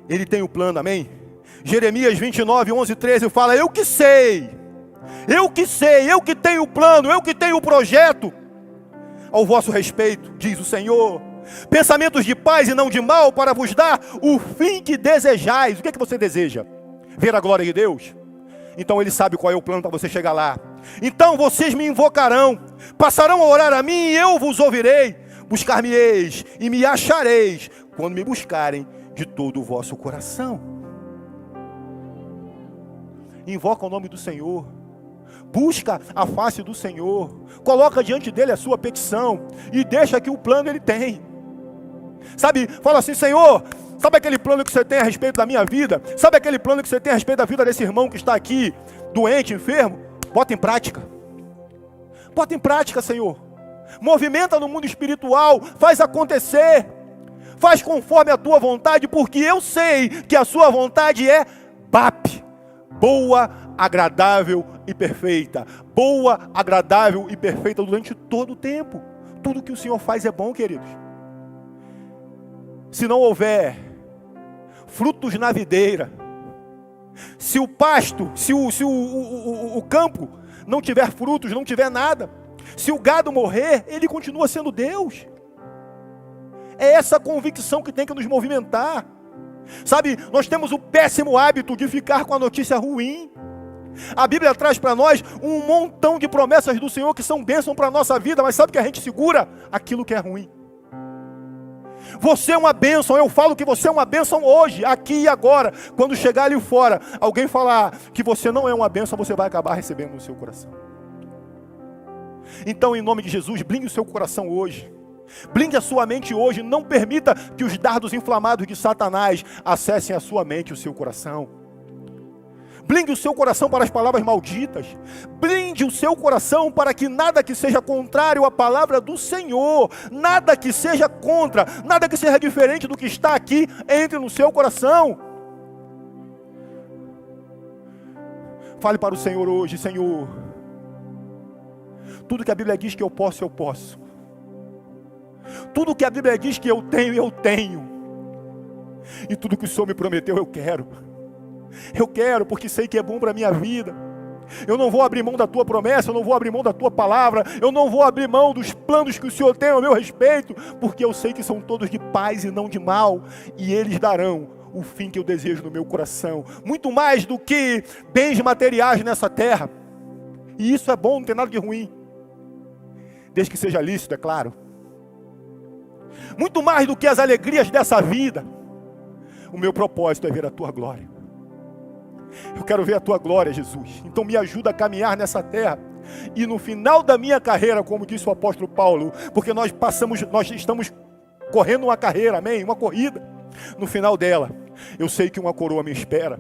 S1: Ele tem o plano, amém? Jeremias 29, 11 e 13 fala: eu que sei, eu que tenho o plano, eu que tenho o projeto ao vosso respeito, diz o Senhor. Pensamentos de paz e não de mal, para vos dar o fim que desejais. O que é que você deseja? Ver a glória de Deus? Então Ele sabe qual é o plano para você chegar lá. Então vocês me invocarão, passarão a orar a mim e eu vos ouvirei. Buscar-me-eis e me achareis, quando me buscarem de todo o vosso coração. Invoca o nome do Senhor. Busca a face do Senhor. Coloca diante dele a sua petição. E deixa que o plano ele tem. Sabe, fala assim: Senhor, sabe aquele plano que você tem a respeito da minha vida? Sabe aquele plano que você tem a respeito da vida desse irmão que está aqui, doente, enfermo? Bota em prática. Bota em prática, Senhor. movimenta no mundo espiritual, faz acontecer, faz conforme a tua vontade, porque eu sei que a sua vontade é BAP, boa, agradável e perfeita. Boa, agradável e perfeita durante todo o tempo. Tudo que o Senhor faz é bom, queridos. Se não houver frutos na videira, se o pasto, se o campo não tiver frutos, não tiver nada, se o gado morrer, ele continua sendo Deus. É essa convicção que tem que nos movimentar. Sabe, nós temos o péssimo hábito de ficar com a notícia ruim. A Bíblia traz para nós um montão de promessas do Senhor que são bênção para a nossa vida, mas sabe que a gente segura aquilo que é ruim. Você é uma bênção, eu falo que você é uma bênção hoje, aqui e agora. Quando chegar ali fora, alguém falar que você não é uma bênção, você vai acabar recebendo no seu coração. Então, em nome de Jesus, blinde o seu coração hoje. Blinde a sua mente hoje. Não permita que os dardos inflamados de Satanás acessem a sua mente e o seu coração. Blinde o seu coração para as palavras malditas. Blinde o seu coração para que nada que seja contrário à palavra do Senhor, nada que seja contra, nada que seja diferente do que está aqui, entre no seu coração. Fale para o Senhor hoje: Senhor, tudo que a Bíblia diz que eu posso, eu posso. Tudo que a Bíblia diz que eu tenho, eu tenho. E tudo que o Senhor me prometeu, eu quero. Eu quero, porque sei que é bom para a minha vida. Eu não vou abrir mão da tua promessa, eu não vou abrir mão da tua palavra, eu não vou abrir mão dos planos que o Senhor tem ao meu respeito, porque eu sei que são todos de paz e não de mal, e eles darão o fim que eu desejo no meu coração, muito mais do que bens materiais nessa terra. E isso é bom, não tem nada de ruim, desde que seja lícito, é claro. Muito mais do que as alegrias dessa vida, o meu propósito é ver a tua glória. Eu quero ver a tua glória, Jesus. Então me ajuda a caminhar nessa terra. E no final da minha carreira, como disse o apóstolo Paulo, porque nós estamos correndo uma carreira, amém? Uma corrida. No final dela, eu sei que uma coroa me espera.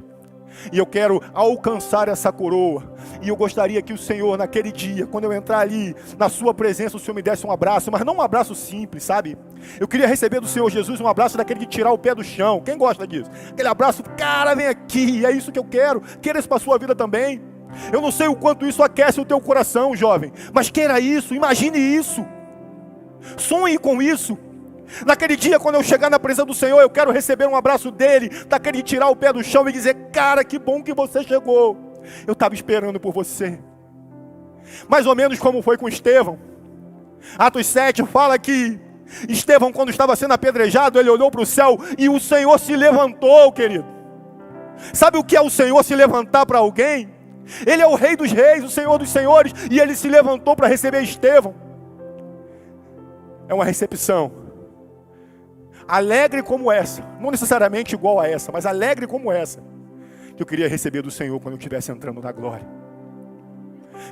S1: E eu quero alcançar essa coroa. E eu gostaria que o Senhor, naquele dia, quando eu entrar ali, na sua presença, o Senhor me desse um abraço. Mas não um abraço simples, sabe? Eu queria receber do Senhor Jesus um abraço daquele de tirar o pé do chão. Quem gosta disso? Aquele abraço, cara, vem aqui. É isso que eu quero. Queira isso para a sua vida também. Eu não sei o quanto isso aquece o teu coração, jovem. Mas queira isso, imagine isso. Sonhe com isso. Naquele dia, quando eu chegar na presença do Senhor, eu quero receber um abraço dele, daquele de tirar o pé do chão e dizer: cara, que bom que você chegou. Eu estava esperando por você. Mais ou menos como foi com Estevão. Atos 7 fala que Estevão, quando estava sendo apedrejado, ele olhou para o céu e o Senhor se levantou, querido. Sabe o que é o Senhor se levantar para alguém? Ele é o Rei dos Reis, o Senhor dos Senhores, e ele se levantou para receber Estevão. É uma recepção alegre como essa, não necessariamente igual a essa, mas alegre como essa, que eu queria receber do Senhor quando eu estivesse entrando na glória.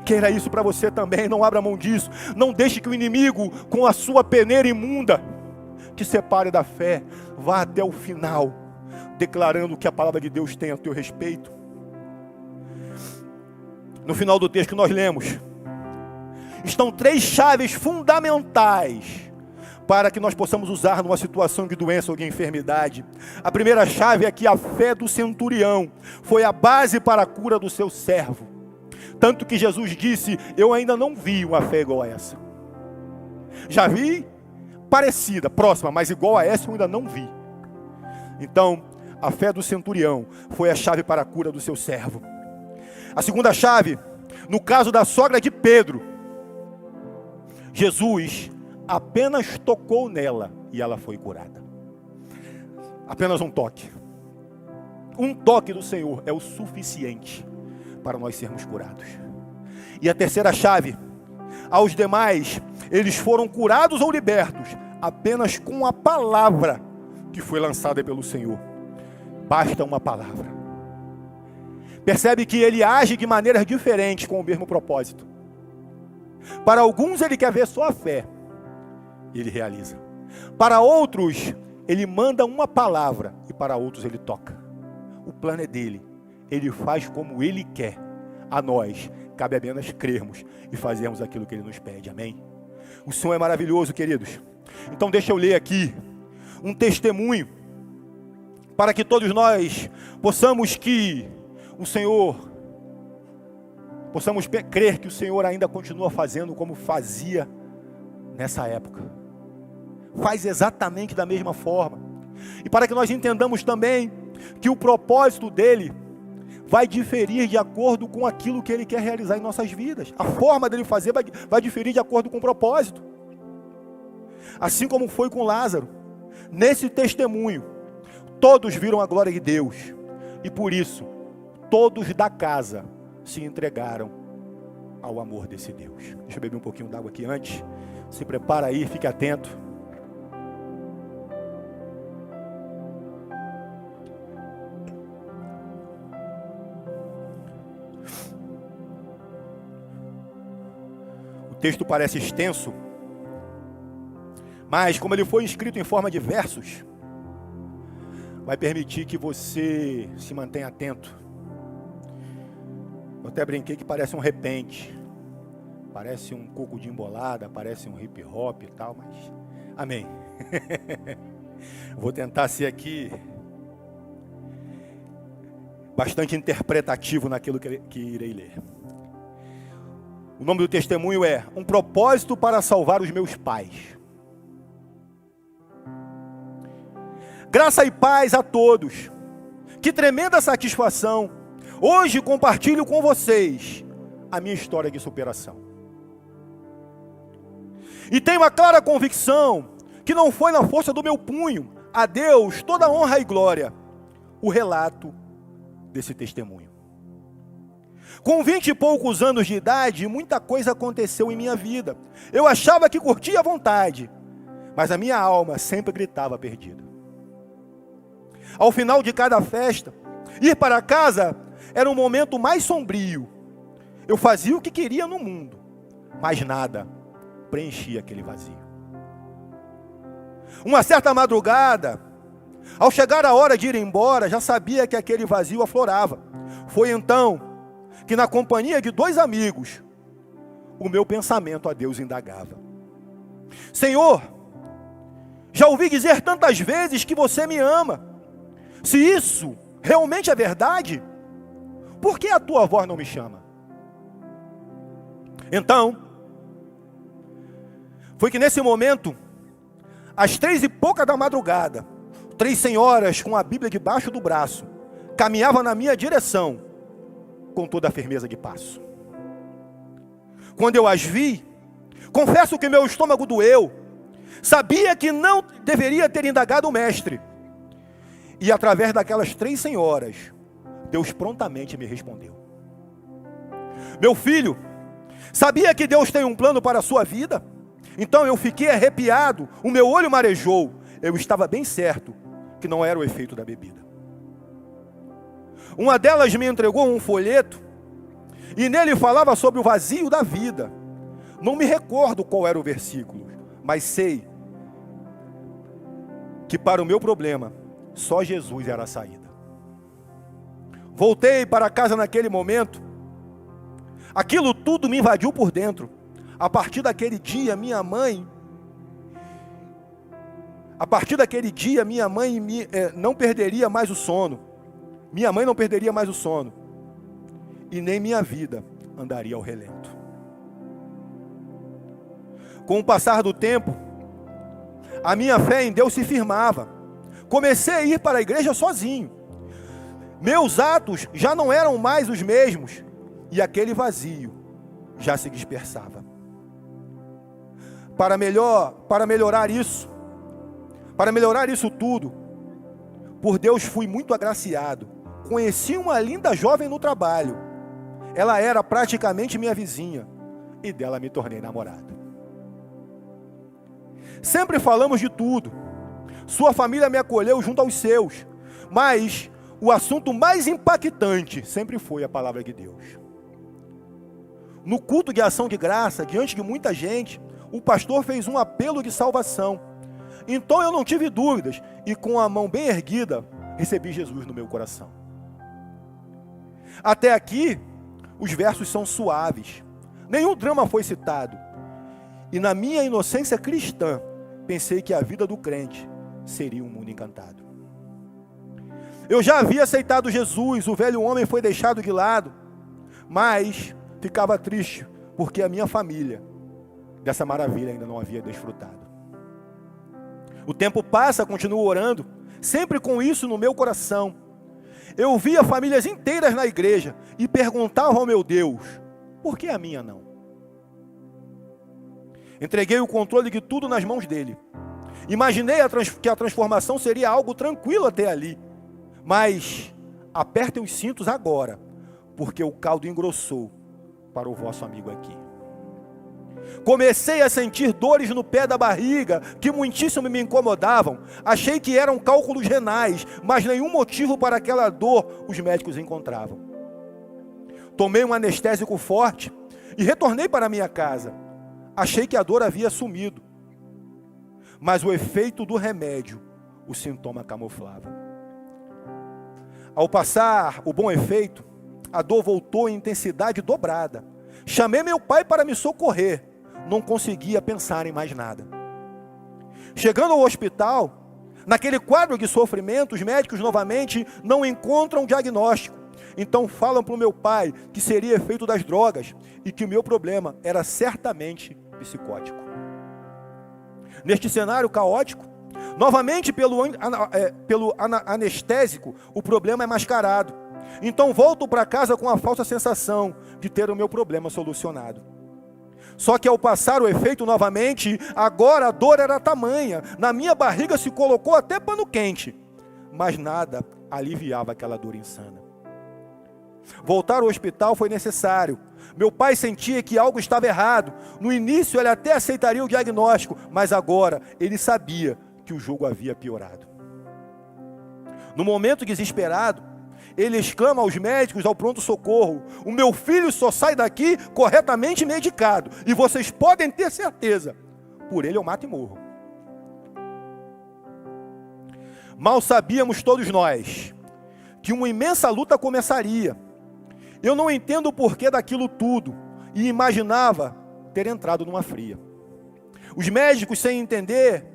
S1: Queira isso para você também, não abra mão disso. Não deixe que o inimigo, com a sua peneira imunda, te separe da fé. Vá até o final, declarando o que a palavra de Deus tem a teu respeito. No final do texto que nós lemos, estão 3 chaves fundamentais para que nós possamos usar numa situação de doença ou de enfermidade. A primeira chave é que a fé do centurião foi a base para a cura do seu servo. Tanto que Jesus disse: eu ainda não vi uma fé igual a essa. Já vi parecida, próxima, mas igual a essa eu ainda não vi. Então, a fé do centurião foi a chave para a cura do seu servo. A segunda chave, no caso da sogra de Pedro, Jesus apenas tocou nela e ela foi curada. Apenas um toque. Um toque do Senhor é o suficiente para nós sermos curados. E a terceira chave, aos demais, eles foram curados ou libertos apenas com a palavra que foi lançada pelo Senhor. Basta uma palavra. Percebe que ele age de maneiras diferentes com o mesmo propósito. Para alguns ele quer ver só a fé, e ele realiza. Para outros, ele manda uma palavra, e para outros ele toca. O plano é dele, ele faz como ele quer. A nós, cabe apenas crermos e fazermos aquilo que ele nos pede, amém? O Senhor é maravilhoso, queridos. Então deixa eu ler aqui um testemunho, para que todos nós possamos crer que o Senhor ainda continua fazendo como fazia nessa época. Faz exatamente da mesma forma. E para que nós entendamos também que o propósito dele vai diferir de acordo com aquilo que ele quer realizar em nossas vidas. A forma dele fazer vai diferir de acordo com o propósito. Assim como foi com Lázaro. Nesse testemunho, todos viram a glória de Deus. E por isso, todos da casa se entregaram ao amor desse Deus. Deixa eu beber um pouquinho d'água aqui antes. Se prepara aí, fique atento. O texto parece extenso, mas como ele foi escrito em forma de versos, vai permitir que você se mantenha atento. Eu até brinquei que parece um repente, parece um coco de embolada, parece um hip hop e tal, mas amém. Vou tentar ser aqui bastante interpretativo naquilo que irei ler. O nome do testemunho é Um Propósito para Salvar os Meus Pais. Graça e paz a todos. Que tremenda satisfação. Hoje compartilho com vocês a minha história de superação. E tenho a clara convicção que não foi na força do meu punho. A Deus toda honra e glória. O relato desse testemunho. Com 20 e poucos anos de idade, muita coisa aconteceu em minha vida. Eu achava que curtia à vontade, mas a minha alma sempre gritava perdida. Ao final de cada festa, ir para casa era um momento mais sombrio. Eu fazia o que queria no mundo, mas nada preenchia aquele vazio. Uma certa madrugada, ao chegar a hora de ir embora, já sabia que aquele vazio aflorava. Foi então que na companhia de 2 amigos, o meu pensamento a Deus indagava. Senhor, já ouvi dizer tantas vezes que você me ama. Se isso realmente é verdade, por que a tua voz não me chama? Então, foi que nesse momento, às 3 e pouca da madrugada, 3 senhoras com a Bíblia debaixo do braço, caminhavam na minha direção, com toda a firmeza de passo. Quando eu as vi, confesso que meu estômago doeu. Sabia que não deveria ter indagado o mestre. E através daquelas 3 senhoras, Deus prontamente me respondeu. Meu filho, sabia que Deus tem um plano para a sua vida? Então eu fiquei arrepiado, o meu olho marejou. Eu estava bem certo que não era o efeito da bebida. Uma delas me entregou um folheto e nele falava sobre o vazio da vida. Não me recordo qual era o versículo, mas sei que para o meu problema, só Jesus era a saída. Voltei para casa naquele momento. Aquilo tudo me invadiu por dentro. A partir daquele dia, minha mãe não perderia mais o sono. Minha mãe não perderia mais o sono. E nem minha vida andaria ao relento. Com o passar do tempo, a minha fé em Deus se firmava. Comecei a ir para a igreja sozinho. Meus atos já não eram mais os mesmos. E aquele vazio já se dispersava. Para melhorar isso tudo, por Deus fui muito agraciado. Conheci uma linda jovem no trabalho. Ela era praticamente minha vizinha. E dela me tornei namorado. Sempre falamos de tudo. Sua família me acolheu junto aos seus. Mas o assunto mais impactante sempre foi a palavra de Deus. No culto de ação de graça, diante de muita gente, o pastor fez um apelo de salvação. Então eu não tive dúvidas. E com a mão bem erguida, recebi Jesus no meu coração. Até aqui, os versos são suaves. Nenhum drama foi citado. E na minha inocência cristã, pensei que a vida do crente seria um mundo encantado. Eu já havia aceitado Jesus, o velho homem foi deixado de lado, mas ficava triste, porque a minha família dessa maravilha ainda não havia desfrutado. O tempo passa, continuo orando, sempre com isso no meu coração. Eu via famílias inteiras na igreja e perguntava ao meu Deus, por que a minha não? Entreguei o controle de tudo nas mãos dele. Imaginei que a transformação seria algo tranquilo até ali. Mas apertem os cintos agora, porque o caldo engrossou para o vosso amigo aqui. Comecei a sentir dores no pé da barriga, que muitíssimo me incomodavam. Achei que eram cálculos renais, mas nenhum motivo para aquela dor os médicos encontravam. Tomei um anestésico forte e retornei para minha casa. Achei que a dor havia sumido, mas o efeito do remédio, o sintoma camuflava. Ao passar o bom efeito, a dor voltou em intensidade dobrada. Chamei meu pai para me socorrer. Não conseguia pensar em mais nada. Chegando ao hospital, naquele quadro de sofrimento, os médicos novamente não encontram diagnóstico. Então falam para o meu pai que seria efeito das drogas e que o meu problema era certamente psicótico. Neste cenário caótico, novamente pelo anestésico, o problema é mascarado. Então volto para casa com a falsa sensação de ter o meu problema solucionado. Só que ao passar o efeito novamente, agora a dor era tamanha. Na minha barriga se colocou até pano quente. Mas nada aliviava aquela dor insana. Voltar ao hospital foi necessário. Meu pai sentia que algo estava errado. No início ele até aceitaria o diagnóstico, mas agora ele sabia que o jogo havia piorado. No momento desesperado, ele exclama aos médicos, ao pronto-socorro: o meu filho só sai daqui corretamente medicado, e vocês podem ter certeza, por ele eu mato e morro. Mal sabíamos todos nós que uma imensa luta começaria. Eu não entendo o porquê daquilo tudo, e imaginava ter entrado numa fria. Os médicos, sem entender,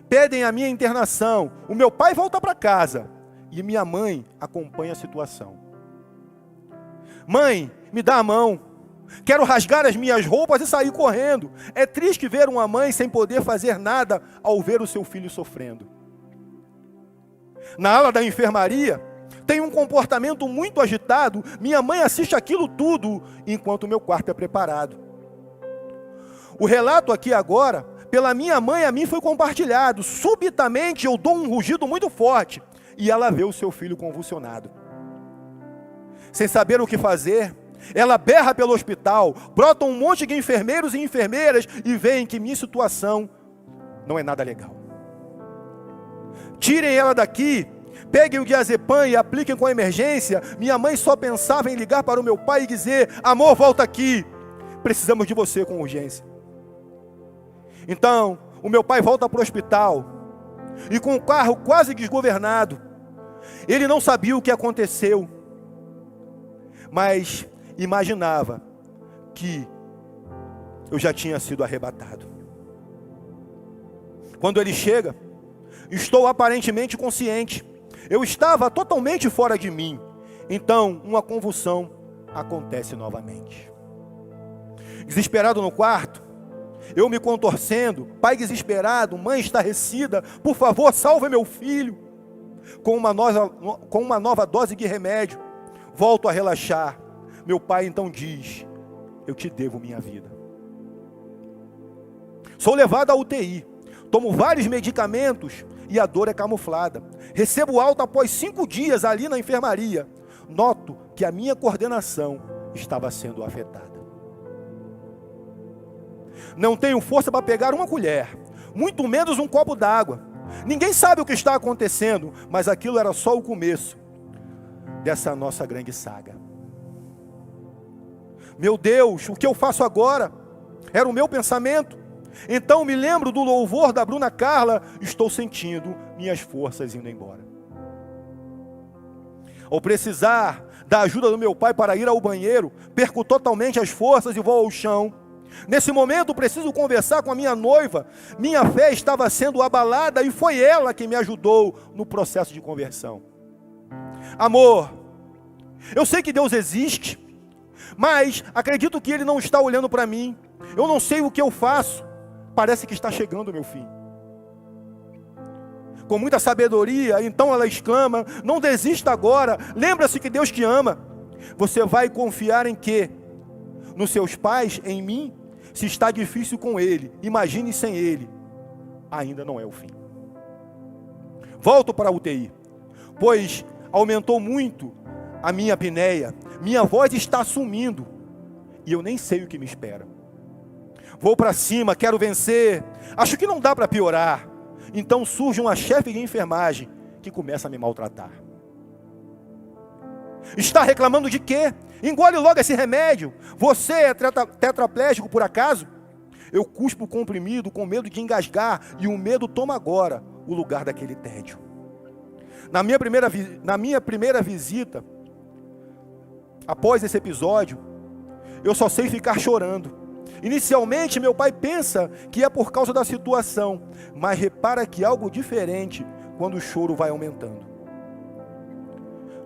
S1: pedem a minha internação. O meu pai volta para casa e minha mãe acompanha a situação. Mãe, me dá a mão. Quero rasgar as minhas roupas e sair correndo. É triste ver uma mãe sem poder fazer nada ao ver o seu filho sofrendo. Na ala da enfermaria, tem um comportamento muito agitado. Minha mãe assiste aquilo tudo enquanto o meu quarto é preparado. O relato aqui agora, pela minha mãe, a mim foi compartilhado. Subitamente eu dou um rugido muito forte e ela vê o seu filho convulsionado. Sem saber o que fazer, ela berra pelo hospital, brota um monte de enfermeiros e enfermeiras e veem que minha situação não é nada legal. Tirem ela daqui, peguem o diazepam e apliquem com a emergência. Minha mãe só pensava em ligar para o meu pai e dizer: amor, volta aqui, precisamos de você com urgência. Então, o meu pai volta para o hospital, e com o carro quase desgovernado, ele não sabia o que aconteceu, mas imaginava que eu já tinha sido arrebatado. Quando ele chega, estou aparentemente consciente, eu estava totalmente fora de mim. Então, uma convulsão acontece novamente. Desesperado no quarto, eu me contorcendo, pai desesperado, mãe estarrecida: por favor, salve meu filho. Com uma nova dose de remédio, volto a relaxar. Meu pai então diz: eu te devo minha vida. Sou levado à UTI, tomo vários medicamentos e a dor é camuflada. Recebo alta após 5 dias ali na enfermaria. Noto que a minha coordenação estava sendo afetada. Não tenho força para pegar uma colher, muito menos um copo d'água. Ninguém sabe o que está acontecendo, mas aquilo era só o começo dessa nossa grande saga. Meu Deus, o que eu faço agora? Era o meu pensamento. Então me lembro do louvor da Bruna Carla: estou sentindo minhas forças indo embora. Ao precisar da ajuda do meu pai para ir ao banheiro, perco totalmente as forças e vou ao chão. Nesse momento, preciso conversar com a minha noiva. Minha fé estava sendo abalada e foi ela que me ajudou no processo de conversão. Amor, eu sei que Deus existe, mas acredito que Ele não está olhando para mim. Eu não sei o que eu faço. Parece que está chegando o meu fim. Com muita sabedoria, então ela exclama: não desista agora, lembra-se que Deus te ama. Você vai confiar em quê? Nos seus pais, em mim? Se está difícil com Ele, imagine sem Ele. Ainda não é o fim. Volto para a UTI, pois aumentou muito a minha apneia. Minha voz está sumindo e eu nem sei o que me espera. Vou para cima, quero vencer. Acho que não dá para piorar. Então surge uma chefe de enfermagem que começa a me maltratar. Está reclamando de quê? Engole logo esse remédio. Você é tetraplégico por acaso? Eu cuspo o comprimido com medo de engasgar e o medo toma agora o lugar daquele tédio. Na minha primeira visita, após esse episódio, eu só sei ficar chorando. Inicialmente, meu pai pensa que é por causa da situação, mas repara que algo diferente quando o choro vai aumentando.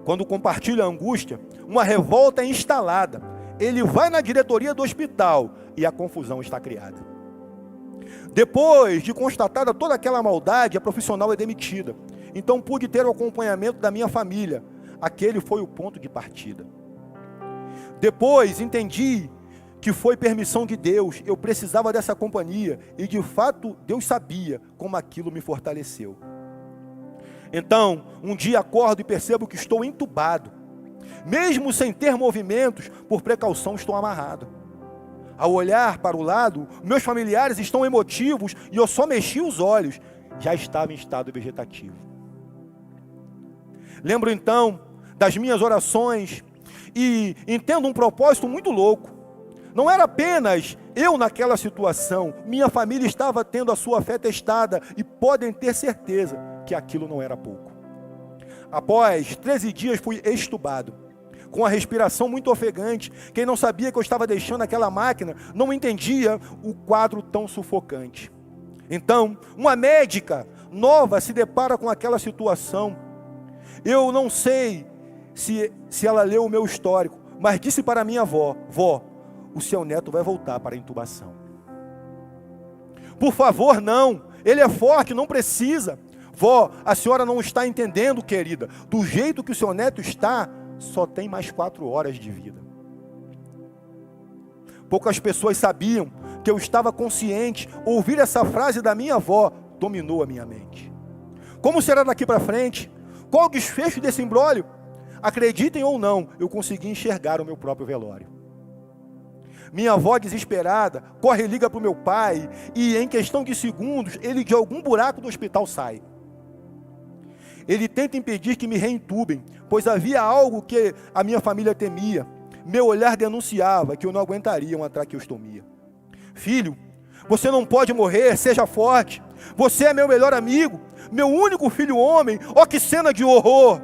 S1: Quando compartilha a angústia, uma revolta é instalada. Ele vai na diretoria do hospital e a confusão está criada. Depois de constatada toda aquela maldade, a profissional é demitida. Então pude ter o acompanhamento da minha família. Aquele foi o ponto de partida. Depois entendi que foi permissão de Deus, eu precisava dessa companhia, e de fato Deus sabia como aquilo me fortaleceu. Então, um dia acordo e percebo que estou entubado, mesmo sem ter movimentos, por precaução estou amarrado. Ao olhar para o lado, meus familiares estão emotivos e eu só mexi os olhos, já estava em estado vegetativo. Lembro então das minhas orações e entendo um propósito muito louco. Não era apenas eu naquela situação, minha família estava tendo a sua fé testada e podem ter certeza que aquilo não era pouco. Após 13 dias fui extubado, com a respiração muito ofegante. Quem não sabia que eu estava deixando aquela máquina, não entendia o quadro tão sufocante. Então, uma médica nova se depara com aquela situação. Eu não sei se ela leu o meu histórico, mas disse para minha avó: vó, o seu neto vai voltar para a intubação. Por favor, não, ele é forte, não precisa. Vó, a senhora não está entendendo, querida. Do jeito que o seu neto está, só tem mais 4 horas de vida. Poucas pessoas sabiam que eu estava consciente. Ouvir essa frase da minha avó dominou a minha mente. Como será daqui para frente? Qual o desfecho desse imbróglio? Acreditem ou não, eu consegui enxergar o meu próprio velório. Minha avó, desesperada, corre e liga para o meu pai, e em questão de segundos, ele de algum buraco do hospital sai. Ele tenta impedir que me reintubem, pois havia algo que a minha família temia. Meu olhar denunciava que eu não aguentaria uma traqueostomia. Filho, você não pode morrer, seja forte. Você é meu melhor amigo, meu único filho homem. Ó, que cena de horror!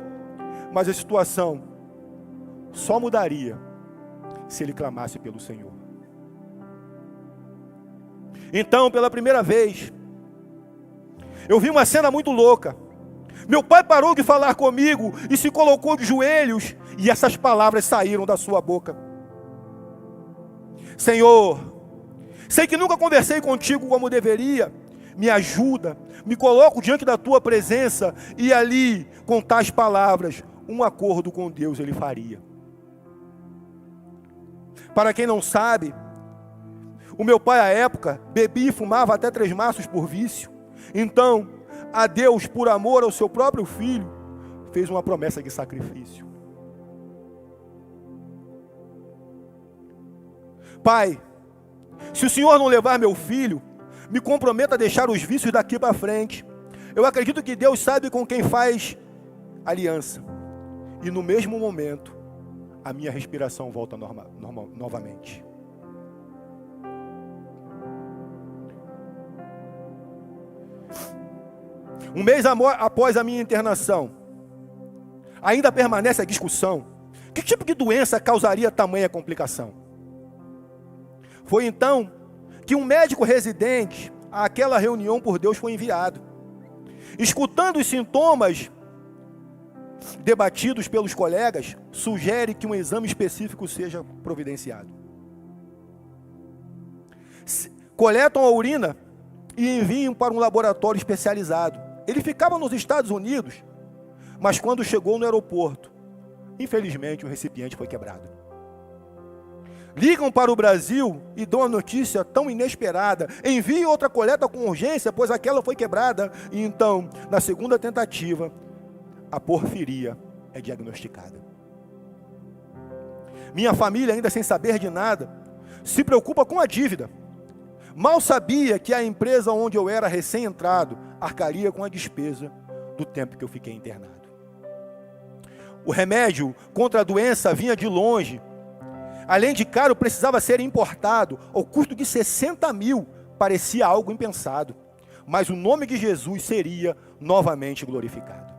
S1: Mas a situação só mudaria se ele clamasse pelo Senhor. Então, pela primeira vez, eu vi uma cena muito louca. Meu pai parou de falar comigo e se colocou de joelhos, e essas palavras saíram da sua boca: Senhor, sei que nunca conversei contigo como deveria, me ajuda, me coloco diante da tua presença, e ali, com tais palavras, um acordo com Deus ele faria. Para quem não sabe, o meu pai à época bebia e fumava até 3 maços por vício. Então, a Deus, por amor ao seu próprio filho, fez uma promessa de sacrifício. Pai, se o Senhor não levar meu filho, me comprometa a deixar os vícios daqui para frente. Eu acredito que Deus sabe com quem faz aliança. E no mesmo momento, a minha respiração volta novamente. Um mês após a minha internação, ainda permanece a discussão: que tipo de doença causaria tamanha complicação? Foi então que um médico residente àquela reunião por Deus foi enviado. Escutando os sintomas debatidos pelos colegas, sugere que um exame específico seja providenciado. Coletam a urina e enviam para um laboratório especializado. Ele ficava nos Estados Unidos, mas quando chegou no aeroporto, infelizmente o recipiente foi quebrado. Ligam para o Brasil e dão a notícia tão inesperada. Enviem outra coleta com urgência, pois aquela foi quebrada. E então, na segunda tentativa, a porfiria é diagnosticada. Minha família, ainda sem saber de nada, se preocupa com a dívida. Mal sabia que a empresa onde eu era recém-entrado arcaria com a despesa do tempo que eu fiquei internado. O remédio contra a doença vinha de longe. Além de caro, precisava ser importado. Ao custo de 60 mil, parecia algo impensado. Mas o nome de Jesus seria novamente glorificado.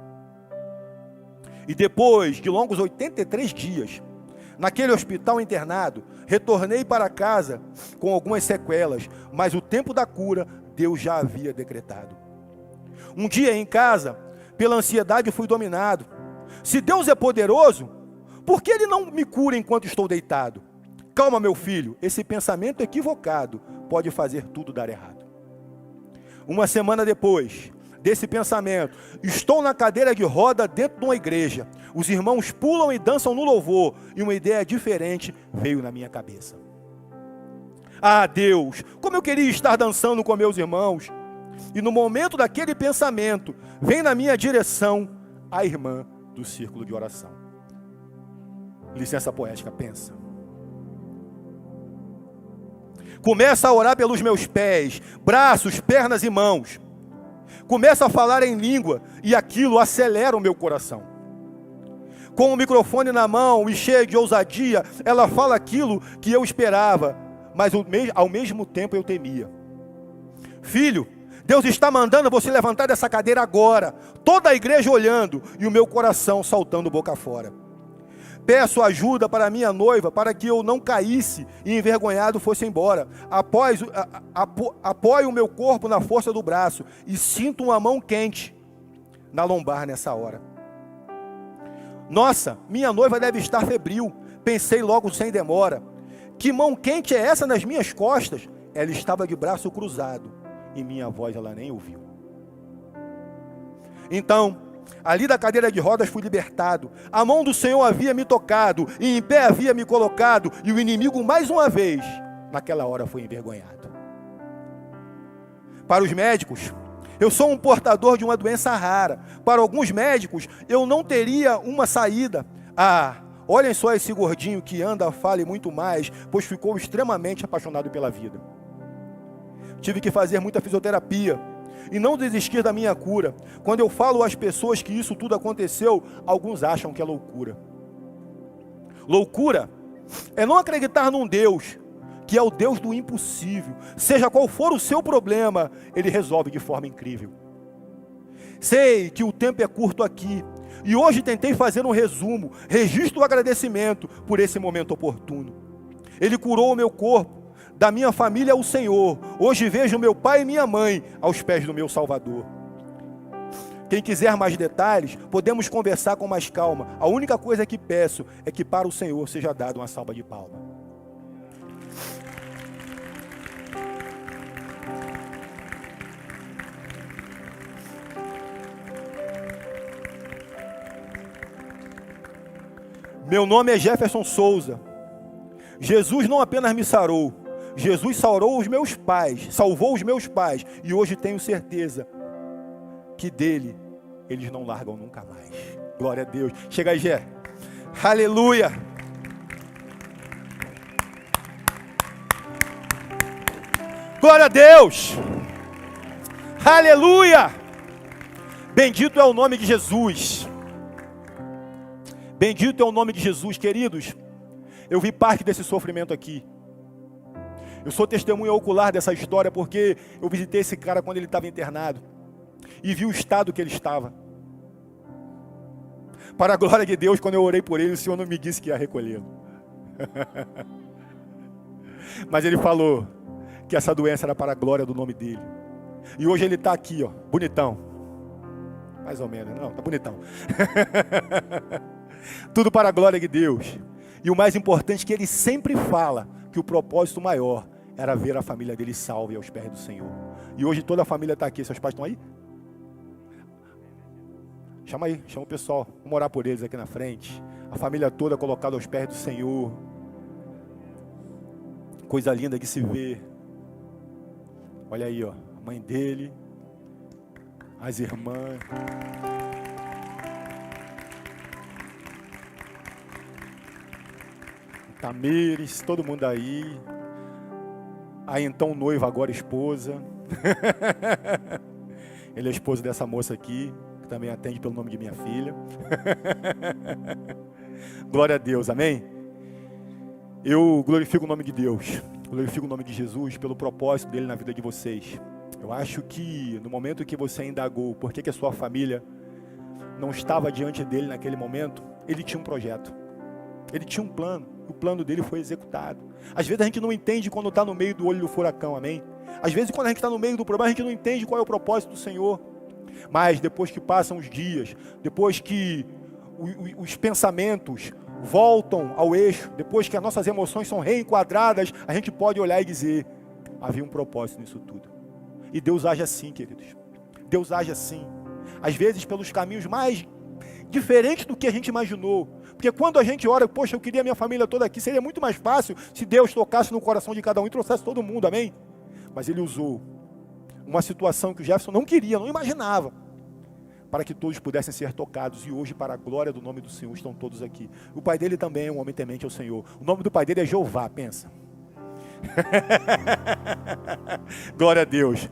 S1: E depois de longos 83 dias, naquele hospital internado, retornei para casa com algumas sequelas, mas o tempo da cura Deus já havia decretado. Um dia em casa, pela ansiedade fui dominado. Se Deus é poderoso, por que Ele não me cura enquanto estou deitado? Calma, meu filho, esse pensamento equivocado pode fazer tudo dar errado. Uma semana depois desse pensamento, estou na cadeira de roda dentro de uma igreja. Os irmãos pulam e dançam no louvor, e uma ideia diferente veio na minha cabeça. Ah, Deus, como eu queria estar dançando com meus irmãos. E no momento daquele pensamento, vem na minha direção a irmã do círculo de oração. Licença poética, pensa. Começa a orar pelos meus pés, braços, pernas e mãos. Começa a falar em língua e aquilo acelera o meu coração. Com o microfone na mão e cheia de ousadia, ela fala aquilo que eu esperava, mas ao mesmo tempo eu temia. Filho, Deus está mandando você levantar dessa cadeira agora. Toda a igreja olhando e o meu coração saltando boca fora. Peço ajuda para minha noiva, para que eu não caísse e envergonhado fosse embora. Apoio o meu corpo na força do braço e sinto uma mão quente na lombar nessa hora. Nossa, minha noiva deve estar febril. Pensei logo sem demora. Que mão quente é essa nas minhas costas? Ela estava de braço cruzado e minha voz ela nem ouviu. Então, ali da cadeira de rodas fui libertado. A mão do Senhor havia me tocado e em pé havia me colocado, e o inimigo mais uma vez, naquela hora, foi envergonhado. Para os médicos, eu sou um portador de uma doença rara. Para alguns médicos, eu não teria uma saída. Ah, olhem só esse gordinho que anda, fala e muito mais, pois ficou extremamente apaixonado pela vida. Tive que fazer muita fisioterapia e não desistir da minha cura. Quando eu falo às pessoas que isso tudo aconteceu, alguns acham que é loucura. Loucura é não acreditar num Deus que é o Deus do impossível. Seja qual for o seu problema, Ele resolve de forma incrível. Sei que o tempo é curto aqui, e hoje tentei fazer um resumo, registro o agradecimento por esse momento oportuno. Ele curou o meu corpo, da minha família ao Senhor. Hoje vejo meu pai e minha mãe aos pés do meu Salvador. Quem quiser mais detalhes, podemos conversar com mais calma. A única coisa que peço é que para o Senhor seja dada uma salva de palmas. Meu nome é Jefferson Souza. Jesus não apenas me sarou, Jesus salvou os meus pais, e hoje tenho certeza que dele eles não largam nunca mais. Glória a Deus. Chega aí, Gé. Aleluia. Glória a Deus. Aleluia. Bendito é o nome de Jesus. Bendito é o nome de Jesus, queridos. Eu vi parte desse sofrimento aqui. Eu sou testemunha ocular dessa história porque eu visitei esse cara quando ele estava internado e vi o estado que ele estava. Para a glória de Deus, quando eu orei por ele, o Senhor não me disse que ia recolhê-lo. Mas ele falou que essa doença era para a glória do nome dele. E hoje ele está aqui, ó, bonitão. Mais ou menos, não, tá bonitão. Tudo para a glória de Deus. E o mais importante é que ele sempre fala que o propósito maior era ver a família dele salva aos pés do Senhor. E hoje toda a família está aqui. Seus pais estão aí? Chama aí, chama o pessoal. Vamos orar por eles aqui na frente. A família toda colocada aos pés do Senhor. Coisa linda que se vê. Olha aí, ó, a mãe dele, as irmãs. Tamires, todo mundo aí. Aí então o noivo, agora esposa. Ele é esposo dessa moça aqui, que também atende pelo nome de minha filha. Glória a Deus, amém? Eu glorifico o nome de Deus, glorifico o nome de Jesus pelo propósito dele na vida de vocês. Eu acho que no momento que você indagou por que a sua família não estava diante dele naquele momento, ele tinha um projeto, ele tinha um plano, o plano dele foi executado. Às vezes a gente não entende quando está no meio do olho do furacão, amém? Às vezes quando a gente está no meio do problema, a gente não entende qual é o propósito do Senhor. Mas depois que passam os dias, depois que os pensamentos voltam ao eixo, depois que as nossas emoções são reenquadradas, a gente pode olhar e dizer, havia um propósito nisso tudo. E Deus age assim, queridos. Deus age assim. Às vezes pelos caminhos mais diferentes do que a gente imaginou. Porque quando a gente ora, poxa, eu queria a minha família toda aqui, seria muito mais fácil se Deus tocasse no coração de cada um e trouxesse todo mundo, amém? Mas Ele usou uma situação que o Jefferson não queria, não imaginava, para que todos pudessem ser tocados. E hoje, para a glória do nome do Senhor, estão todos aqui. O pai dele também é um homem temente ao Senhor. O nome do pai dele é Jeová, pensa. Glória a Deus.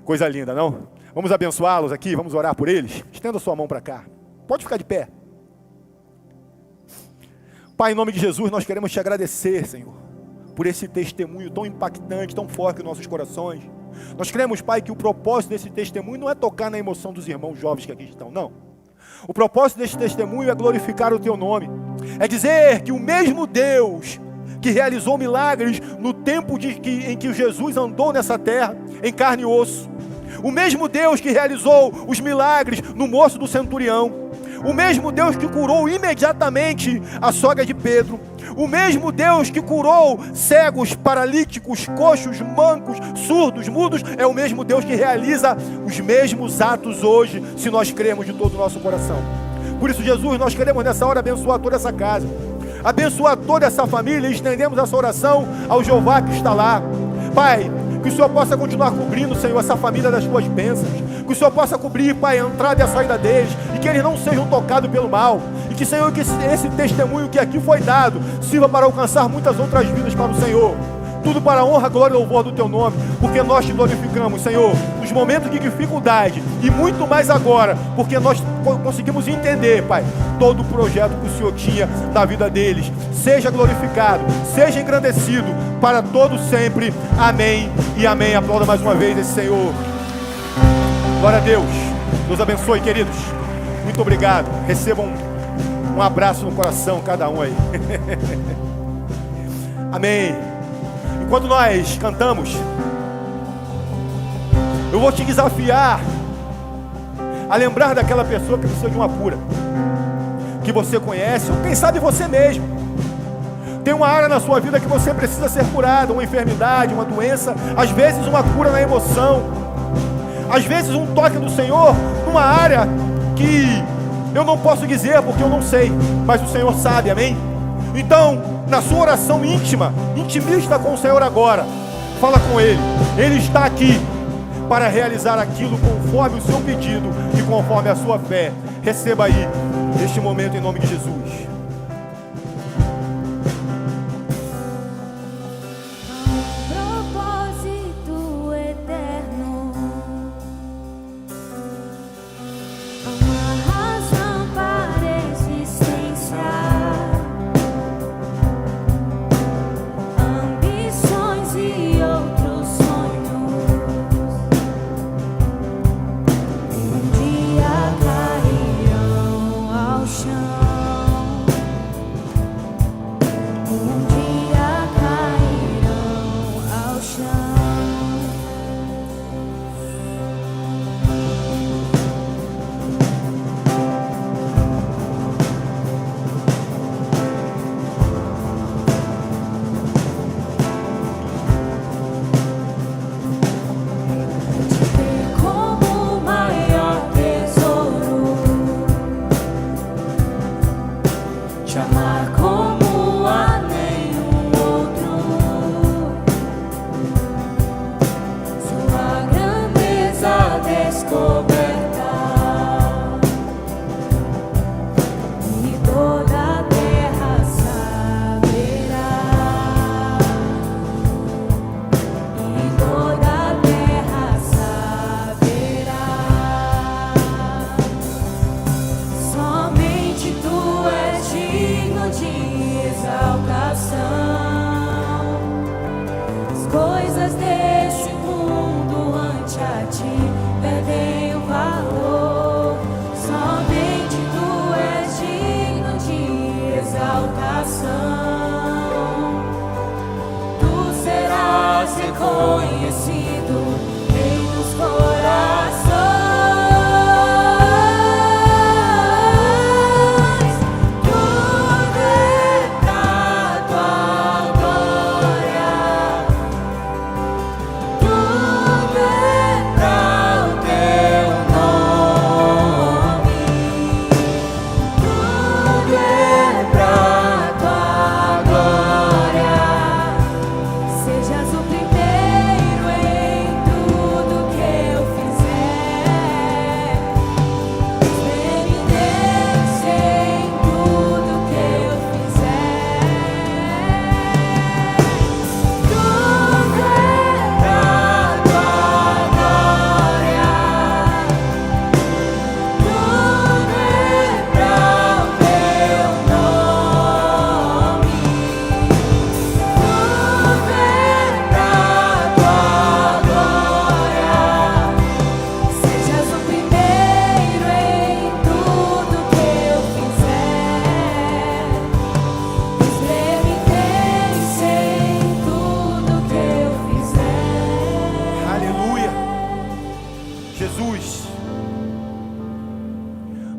S1: Coisa linda, não? Vamos abençoá-los aqui, vamos orar por eles. Estenda sua mão para cá. Pode ficar de pé. Pai, em nome de Jesus, nós queremos te agradecer, Senhor, por esse testemunho tão impactante, tão forte nos nossos corações. Nós cremos, Pai, que o propósito desse testemunho não é tocar na emoção dos irmãos jovens que aqui estão, não. O propósito desse testemunho é glorificar o Teu nome. É dizer que o mesmo Deus que realizou milagres no tempo em que Jesus andou nessa terra, em carne e osso, o mesmo Deus que realizou os milagres no moço do centurião, o mesmo Deus que curou imediatamente a sogra de Pedro, o mesmo Deus que curou cegos, paralíticos, coxos, mancos, surdos, mudos, é o mesmo Deus que realiza os mesmos atos hoje, se nós cremos de todo o nosso coração. Por isso, Jesus, nós queremos nessa hora abençoar toda essa casa, abençoar toda essa família, e estendemos essa oração ao Jeová que está lá. Pai, que o Senhor possa continuar cobrindo, Senhor, essa família das Tuas bênçãos. Que o Senhor possa cobrir, Pai, a entrada e a saída deles. E que eles não sejam tocados pelo mal. E que, Senhor, que esse testemunho que aqui foi dado sirva para alcançar muitas outras vidas para o Senhor. Tudo para a honra, glória e louvor do Teu nome. Porque nós te glorificamos, Senhor, nos momentos de dificuldade. E muito mais agora, porque nós conseguimos entender, Pai, todo o projeto que o Senhor tinha na vida deles. Seja glorificado, seja engrandecido para todos sempre. Amém e amém. Aplauda mais uma vez esse Senhor. Glória a Deus. Deus abençoe, queridos. Muito obrigado. Recebam um abraço no coração, cada um aí. Amém. Enquanto nós cantamos, eu vou te desafiar a lembrar daquela pessoa que precisa de uma cura, que você conhece, ou quem sabe você mesmo. Tem uma área na sua vida que você precisa ser curado, uma enfermidade, uma doença, às vezes uma cura na emoção, às vezes um toque do Senhor numa área que eu não posso dizer porque eu não sei, mas o Senhor sabe, amém? Então, na sua oração íntima, intimista com o Senhor agora, fala com Ele. Ele está aqui para realizar aquilo conforme o seu pedido e conforme a sua fé. Receba aí, neste momento, em nome de Jesus.
S2: Um dia cairão ao chão.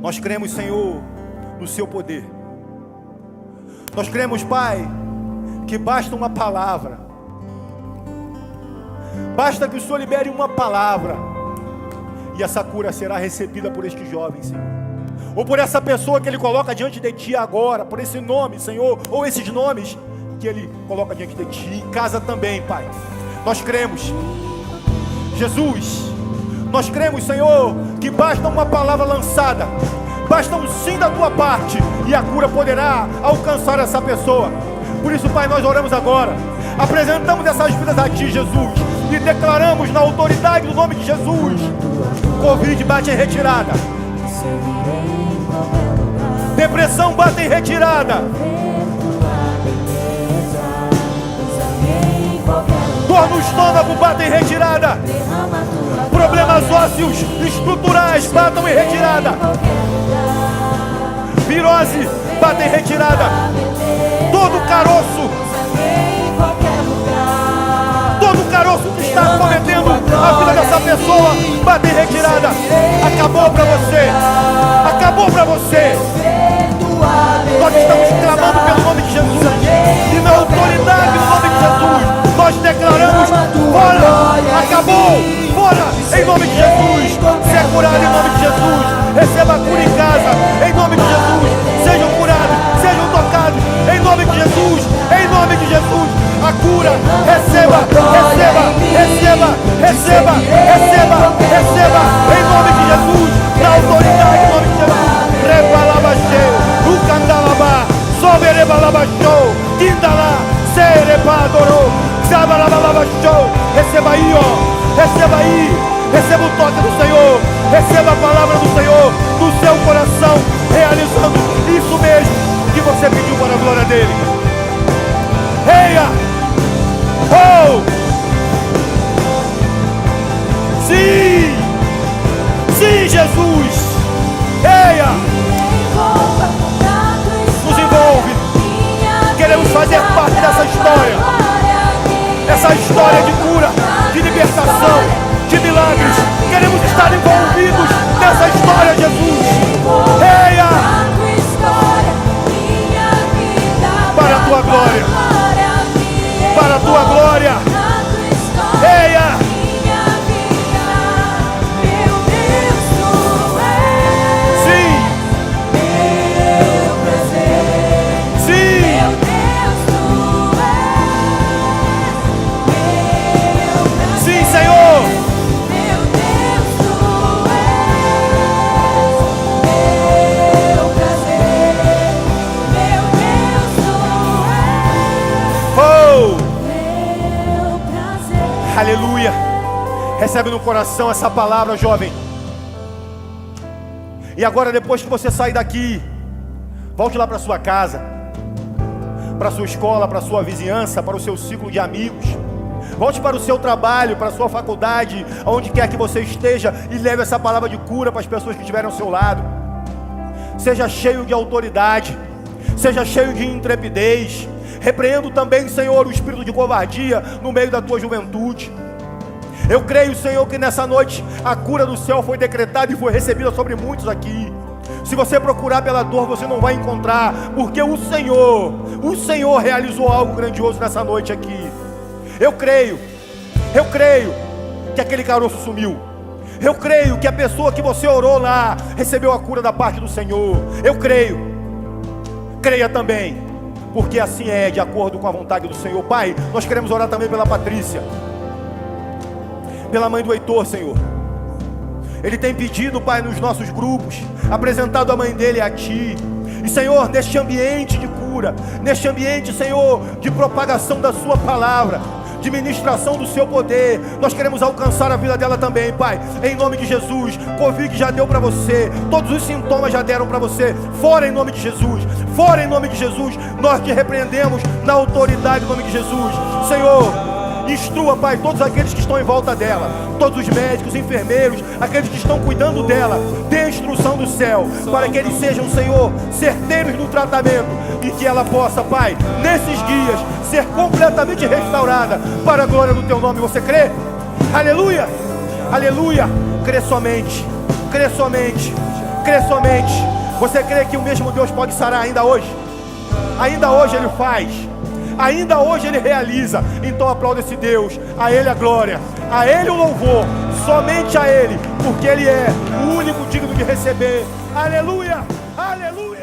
S1: Nós cremos, Senhor, no seu poder. Nós cremos, Pai, que basta uma palavra. Basta que o Senhor libere uma palavra e essa cura será recebida por este jovem, Senhor. Ou por essa pessoa que Ele coloca diante de Ti agora, por esse nome, Senhor, ou esses nomes que Ele coloca diante de Ti, em casa também, Pai. Nós cremos, Jesus, nós cremos, Senhor, que basta uma palavra lançada, basta um sim da Tua parte, e a cura poderá alcançar essa pessoa. Por isso, Pai, nós oramos agora, apresentamos essas vidas a Ti, Jesus, e declaramos na autoridade do nome de Jesus: Covid bate em retirada, depressão bate em retirada, dor no estômago bate em retirada, problemas ósseos estruturais batam em retirada, virose bate em retirada, todo caroço que está cometendo a vida dessa pessoa bate em retirada. Acabou para você, acabou para você. Nós estamos clamando pelo nome de Jesus, e na autoridade do nome de Jesus nós declaramos: fora, acabou, fora, em nome de Jesus. Seja curado em nome de Jesus, receba a cura em casa, em nome de Jesus. Sejam curados, sejam tocados, em nome de Jesus, em nome de Jesus. A cura, receba, receba, receba, receba, receba, receba, em nome de Jesus, na autoridade do nome de Jesus. Rebalabacheu, Lucandalabá, Soberebalabachou, Quindalá, Serepadorou, Zabalabalabachou. Receba aí, ó, receba aí, receba o toque do Senhor, receba a palavra do Senhor no seu coração, realizando isso mesmo que você pediu para a glória dele. Reia! Oh! Sim! Sim, Jesus! Eia! Nos envolve! Queremos fazer parte dessa história! Essa história de cura, de libertação, de milagres! Queremos estar envolvidos nessa história, Jesus! Eia! Para a tua glória! Para a tua glória, eia, sim, sim, sim, Senhor, aleluia. Recebe no coração essa palavra, jovem. E agora, depois que você sair daqui, volte lá para sua casa, para sua escola, para sua vizinhança, para o seu ciclo de amigos. Volte para o seu trabalho, para a sua faculdade, aonde quer que você esteja, e leve essa palavra de cura para as pessoas que estiverem ao seu lado. Seja cheio de autoridade, seja cheio de intrepidez, Repreendo também, Senhor, o espírito de covardia no meio da tua juventude. Eu creio, Senhor, que nessa noite a cura do céu foi decretada e foi recebida sobre muitos aqui. Se você procurar pela dor, você não vai encontrar, porque o Senhor realizou algo grandioso nessa noite aqui. Eu creio que aquele caroço sumiu. Eu creio que a pessoa que você orou lá recebeu a cura da parte do Senhor. Eu creio. Creia também, porque assim é, de acordo com a vontade do Senhor. Pai, nós queremos orar também pela Patrícia, pela mãe do Heitor, Senhor. Ele tem pedido, Pai, nos nossos grupos, apresentado a mãe dele a Ti. E, Senhor, neste ambiente de cura, neste ambiente, Senhor, de propagação da Sua palavra, de ministração do Seu poder, nós queremos alcançar a vida dela também, Pai, em nome de Jesus. Covid já deu para você, todos os sintomas já deram para você. Fora em nome de Jesus, fora em nome de Jesus. Nós te repreendemos na autoridade do nome de Jesus. Senhor, instrua, Pai, todos aqueles que estão em volta dela, todos os médicos, enfermeiros, aqueles que estão cuidando dela. Dê a instrução do céu, para que eles sejam, Senhor, certeiros no tratamento, e que ela possa, Pai, nesses dias, ser completamente restaurada, para a glória do Teu nome. Você crê? Aleluia, aleluia. Crê somente, crê somente, crê somente. Você crê que o mesmo Deus pode sarar ainda hoje? Ainda hoje Ele faz, ainda hoje Ele realiza. Então aplauda esse Deus, a Ele a glória, a Ele o louvor, somente a Ele, porque Ele é o único digno de receber. Aleluia, aleluia.